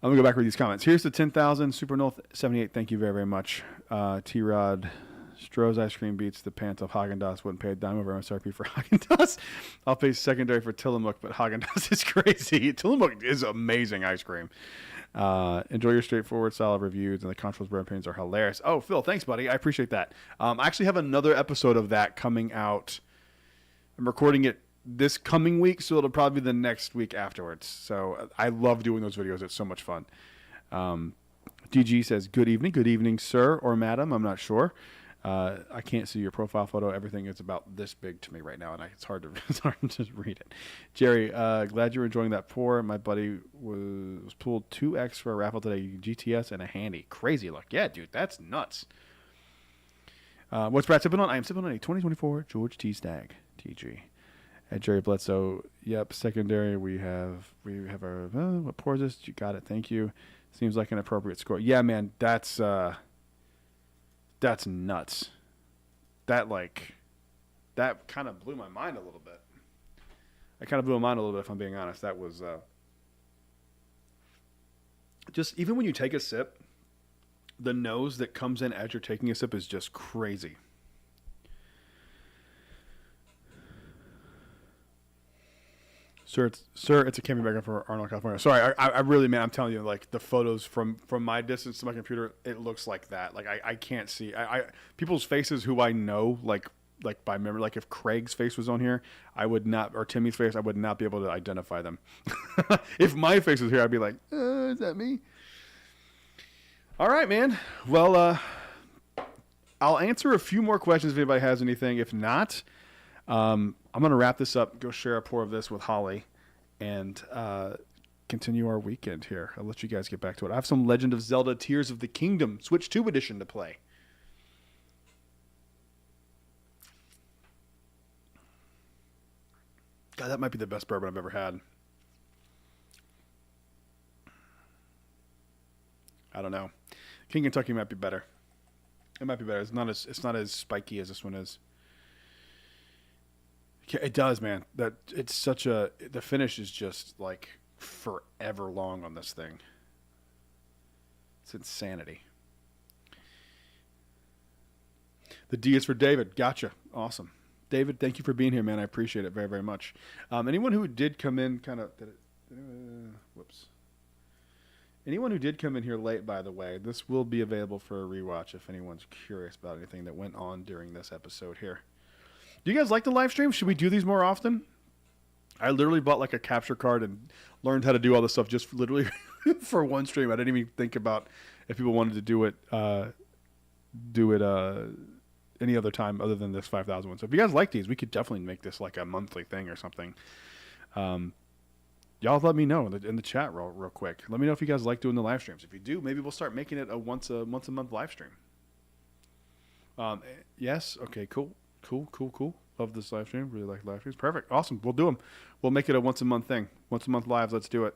I'm going to go back and read these comments. Here's the 10,000 Super North 78. Thank you very, very much. T-Rod. Stroh's ice cream beats the pants of Haagen-Dazs. Wouldn't pay a dime over MSRP for Haagen-Dazs. I'll pay secondary for Tillamook, but Haagen-Dazs is crazy. Tillamook is amazing ice cream. Enjoy your straightforward, solid reviews, and the controversial brand opinions are hilarious. Oh, Phil, thanks, buddy. I appreciate that. I actually have another episode of that coming out. I'm recording it this coming week, so it'll probably be the next week afterwards. So I love doing those videos. It's so much fun. DG says, good evening, sir or madam. I'm not sure. I can't see your profile photo. Everything is about this big to me right now, and it's hard to just read it. Jerry, glad you were enjoying that pour. My buddy was pulled 2x for a raffle today. GTS and a handy. Crazy luck. Yeah, dude, that's nuts. What's Brad sipping on? I am sipping on a 2024 George T. Stagg TG. At Jerry Bledsoe. Yep, secondary. We have our what pour is this? You got it. Thank you. Seems like an appropriate score. Yeah, man, that's nuts. That kind of blew my mind a little bit. If I'm being honest. That was just, even when you take a sip, the nose that comes in as you're taking a sip is just crazy. Sir, it's a camping background for Arnold, California. Sorry, I really, man, I'm telling you, like the photos from my distance to my computer, it looks like that. Like I can't see. People's faces who I know, like by memory, like if Craig's face was on here, I would not, or Timmy's face, I would not be able to identify them. If my face was here, I'd be like, is that me? All right, man. Well, I'll answer a few more questions if anybody has anything. If not, I'm going to wrap this up, go share a pour of this with Holly, and continue our weekend here. I'll let you guys get back to it. I have some Legend of Zelda Tears of the Kingdom Switch 2 edition to play. God, that might be the best bourbon I've ever had. I don't know. King Kentucky might be better. It might be better. It's not as spiky as this one is. It does, man. The finish is just like forever long on this thing. It's insanity. The D is for David. Gotcha. Awesome. David, thank you for being here, man. I appreciate it very, very much. Anyone who did come in Anyone who did come in here late, by the way, this will be available for a rewatch if anyone's curious about anything that went on during this episode here. Do you guys like the live stream? Should we do these more often? I literally bought like a capture card and learned how to do all this stuff just literally for one stream. I didn't even think about if people wanted to do it any other time other than this 5,000 one. So if you guys like these, we could definitely make this like a monthly thing or something. Y'all let me know in the chat real quick. Let me know if you guys like doing the live streams. If you do, maybe we'll start making it a once a month live stream. Yes. Okay. Cool. Love this live stream. Really like live streams. Perfect. Awesome. We'll do them. We'll make it a once a month thing. Once a month lives. Let's do it.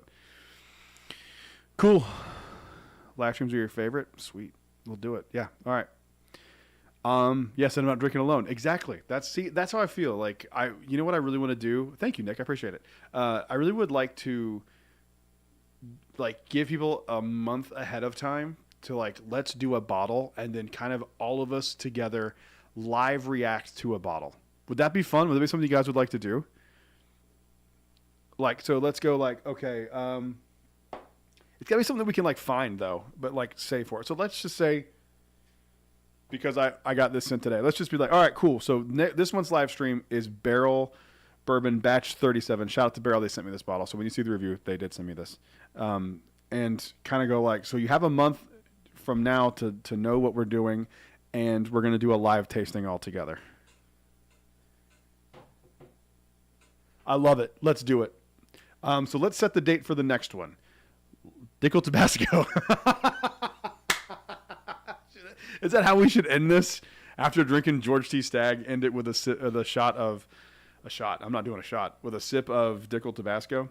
Cool. Live streams are your favorite? Sweet. We'll do it. Yeah. All right. Yes, and I'm not drinking alone. Exactly. That's how I feel. Like you know what I really want to do? Thank you, Nick. I appreciate it. I really would like to like give people a month ahead of time to like, let's do a bottle and then kind of all of us together live react to a bottle. Would that be fun? Would that be something you guys would like to do? Like, so let's go like, okay, it's gotta be something that we can like find though, but like save for it. So let's just say, because I got this sent today. Let's just be like, all right, cool. So this month's live stream is Barrel Bourbon Batch 37. Shout out to Barrel. They sent me this bottle. So when you see the review, they did send me this. And kind of go like, so you have a month from now to know what we're doing, and we're going to do a live tasting all together. I love it. Let's do it. So let's set the date for the next one. Dickel Tabasco. Is that how we should end this? After drinking George T. Stagg, end it with a shot of a shot. I'm not doing a shot. With a sip of Dickel Tabasco.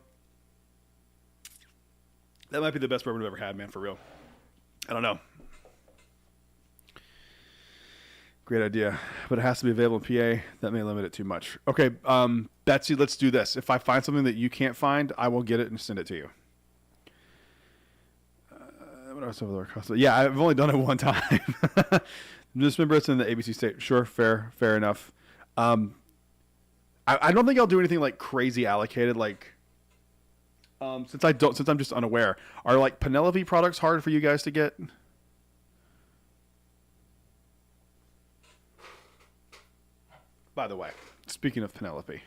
That might be the best bourbon I've ever had, man, for real. I don't know. Great idea. But it has to be available in PA. That may limit it too much. Okay, Betsy, let's do this. If I find something that you can't find, I will get it and send it to you. Yeah, I've only done it one time. Just remember it's in the ABC state. Sure, fair enough. I don't think I'll do anything like crazy allocated. Like, since I'm just unaware. Are like Penelope products hard for you guys to get? By the way, speaking of Penelope,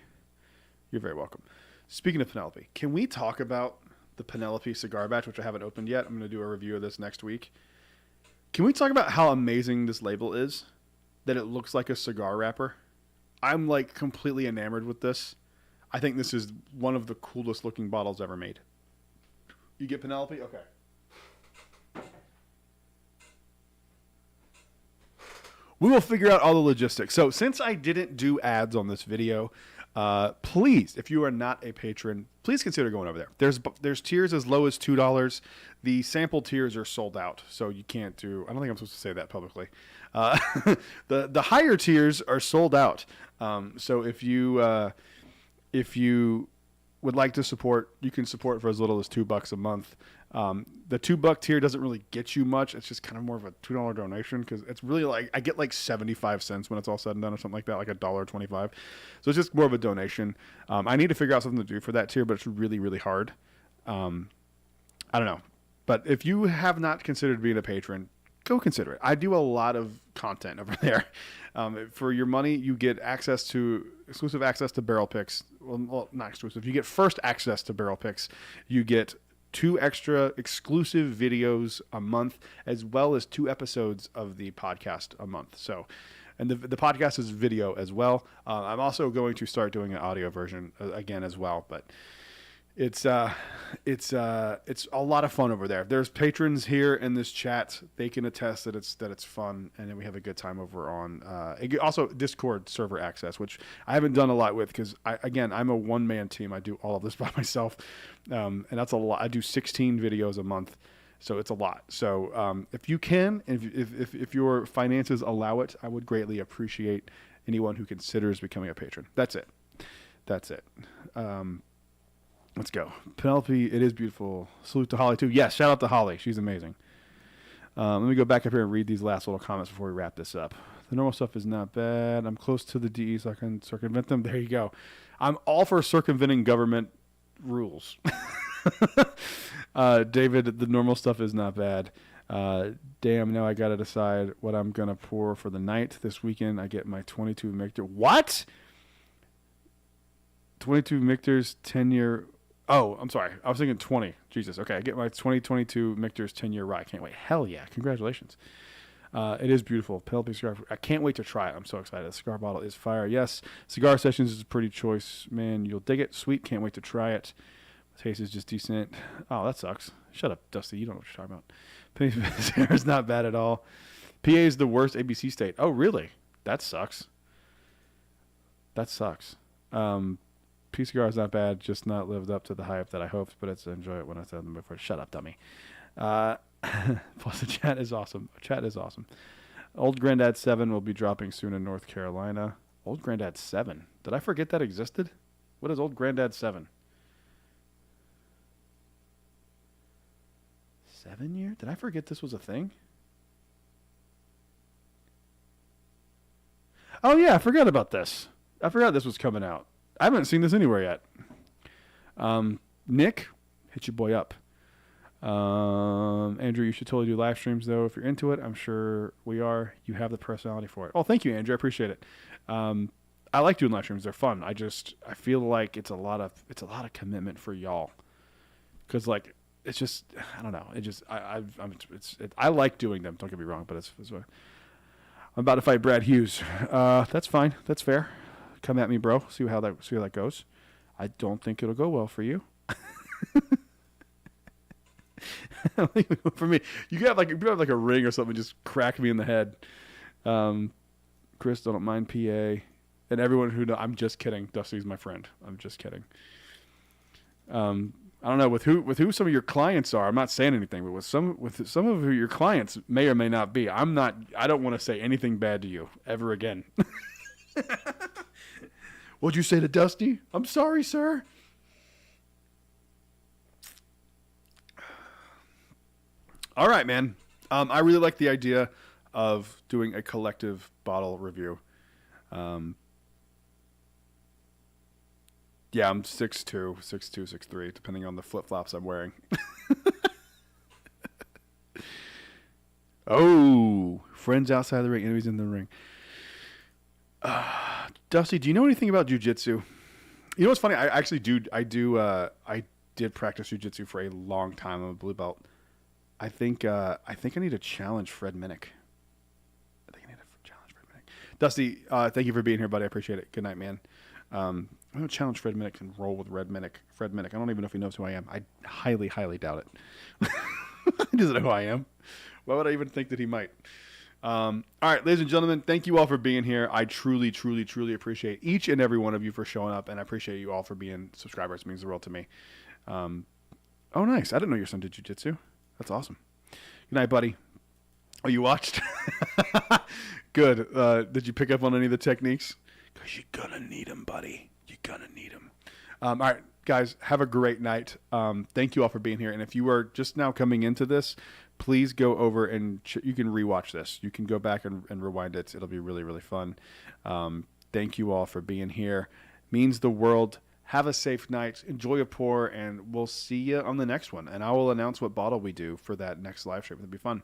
you're very welcome. Speaking of Penelope, can we talk about the Penelope cigar batch, which I haven't opened yet? I'm going to do a review of this next week. Can we talk about how amazing this label is? That it looks like a cigar wrapper. I'm like completely enamored with this. I think this is one of the coolest looking bottles ever made. You get Penelope? Okay. We will figure out all the logistics. So since I didn't do ads on this video, please, if you are not a patron, please consider going over there. There's tiers as low as $2. The sample tiers are sold out, so you can't do. I don't think I'm supposed to say that publicly. The higher tiers are sold out. So if you would like to support, you can support for as little as $2 a month. The $2 tier doesn't really get you much. It's just kind of more of a $2 donation, because it's really like I get like 75 cents when it's all said and done or something like that, like $1.25. So it's just more of a donation. I need to figure out something to do for that tier, but it's really, really hard. I don't know. But if you have not considered being a patron, go consider it. I do a lot of content over there. For your money, you get exclusive access to Barrel Picks. Well, not exclusive. You get first access to Barrel Picks. You get 2 extra exclusive videos a month, as well as 2 episodes of the podcast a month. So, and the podcast is video as well. I'm also going to start doing an audio version again as well. But It's a lot of fun over there. There's patrons here in this chat. They can attest that it's fun, and then we have a good time over on also Discord server access, which I haven't done a lot with because I'm a one-man team. I do all of this by myself, and that's a lot. I do 16 videos a month, so it's a lot. So if you can, if your finances allow it, I would greatly appreciate anyone who considers becoming a patron. That's it. Let's go. Penelope, it is beautiful. Salute to Holly, too. Yes, shout out to Holly. She's amazing. Let me go back up here and read these last little comments before we wrap this up. The normal stuff is not bad. I'm close to the DE, so I can circumvent them. There you go. I'm all for circumventing government rules. David, the normal stuff is not bad. Damn, now I got to decide what I'm going to pour for the night. This weekend, I get my 22 Michter. What? 22 Michter's 10-year... Oh, I'm sorry. I was thinking 20. Jesus. Okay, I get my 2022 Michter's 10-year rye. Can't wait. Hell yeah. Congratulations. It is beautiful. Penelope cigar. I can't wait to try it. I'm so excited. The cigar bottle is fire. Yes. Cigar Sessions is a pretty choice. Man, you'll dig it. Sweet. Can't wait to try it. The taste is just decent. Oh, that sucks. Shut up, Dusty. You don't know what you're talking about. Penny's is not bad at all. PA is the worst ABC state. Oh, really? That sucks. P cigar is not bad, just not lived up to the hype that I hoped, but it's enjoy it when I said them before. Shut up, dummy. Plus, the chat is awesome. Old Granddad 7 will be dropping soon in North Carolina. Old Granddad 7. Did I forget that existed? What is Old Granddad 7? 7 year? Did I forget this was a thing? Oh, yeah, I forgot about this. I forgot this was coming out. I haven't seen this anywhere yet. Nick, hit your boy up. Andrew, you should totally do live streams, though. If you're into it, I'm sure we are. You have the personality for it. Oh, thank you, Andrew. I appreciate it. I like doing live streams. They're fun. I feel like it's a lot of commitment for y'all. Because, like, it's just, I don't know. I like doing them. Don't get me wrong, but it's I'm about to fight Brad Hughes. That's fine. That's fair. Come at me, bro. See how that goes. I don't think it'll go well for you. For me, you have like a ring or something, just crack me in the head. Chris, don't mind PA, and everyone who knows. I'm just kidding. Dusty's my friend. I'm just kidding. I don't know with who some of your clients are. I'm not saying anything, but with some of who your clients may or may not be. I don't want to say anything bad to you ever again. What'd you say to Dusty? I'm sorry, sir. All right, man. I really like the idea of doing a collective bottle review. Yeah, I'm 6'2", 6'3", depending on the flip-flops I'm wearing. Oh, friends outside the ring, enemies in the ring. Dusty, do you know anything about jiu-jitsu? You know what's funny? I did practice jiu-jitsu for a long time. I'm a blue belt. I think I need to challenge Fred Minnick. Dusty, thank you for being here, buddy. I appreciate it. Good night, man. I'm going to challenge Fred Minnick and roll with Fred Minnick. I don't even know if he knows who I am. I highly, highly doubt it. He doesn't know who I am. Why would I even think that he might? All right, ladies and gentlemen, thank you all for being here. I truly, truly, truly appreciate each and every one of you for showing up, and I appreciate you all for being subscribers. It means the world to me. Oh, nice. I didn't know your son did jiu-jitsu. That's awesome. Good night, buddy. Oh, you watched? Good. Did you pick up on any of the techniques? Because you're going to need them, buddy. You're going to need them. All right, guys, have a great night. Thank you all for being here. And if you are just now coming into this, please go over and you can rewatch this. You can go back and rewind it. It'll be really, really fun. Thank you all for being here. Means the world. Have a safe night. Enjoy a pour, and we'll see you on the next one. And I will announce what bottle we do for that next live stream. It'll be fun.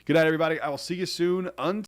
Good night, everybody. I will see you soon.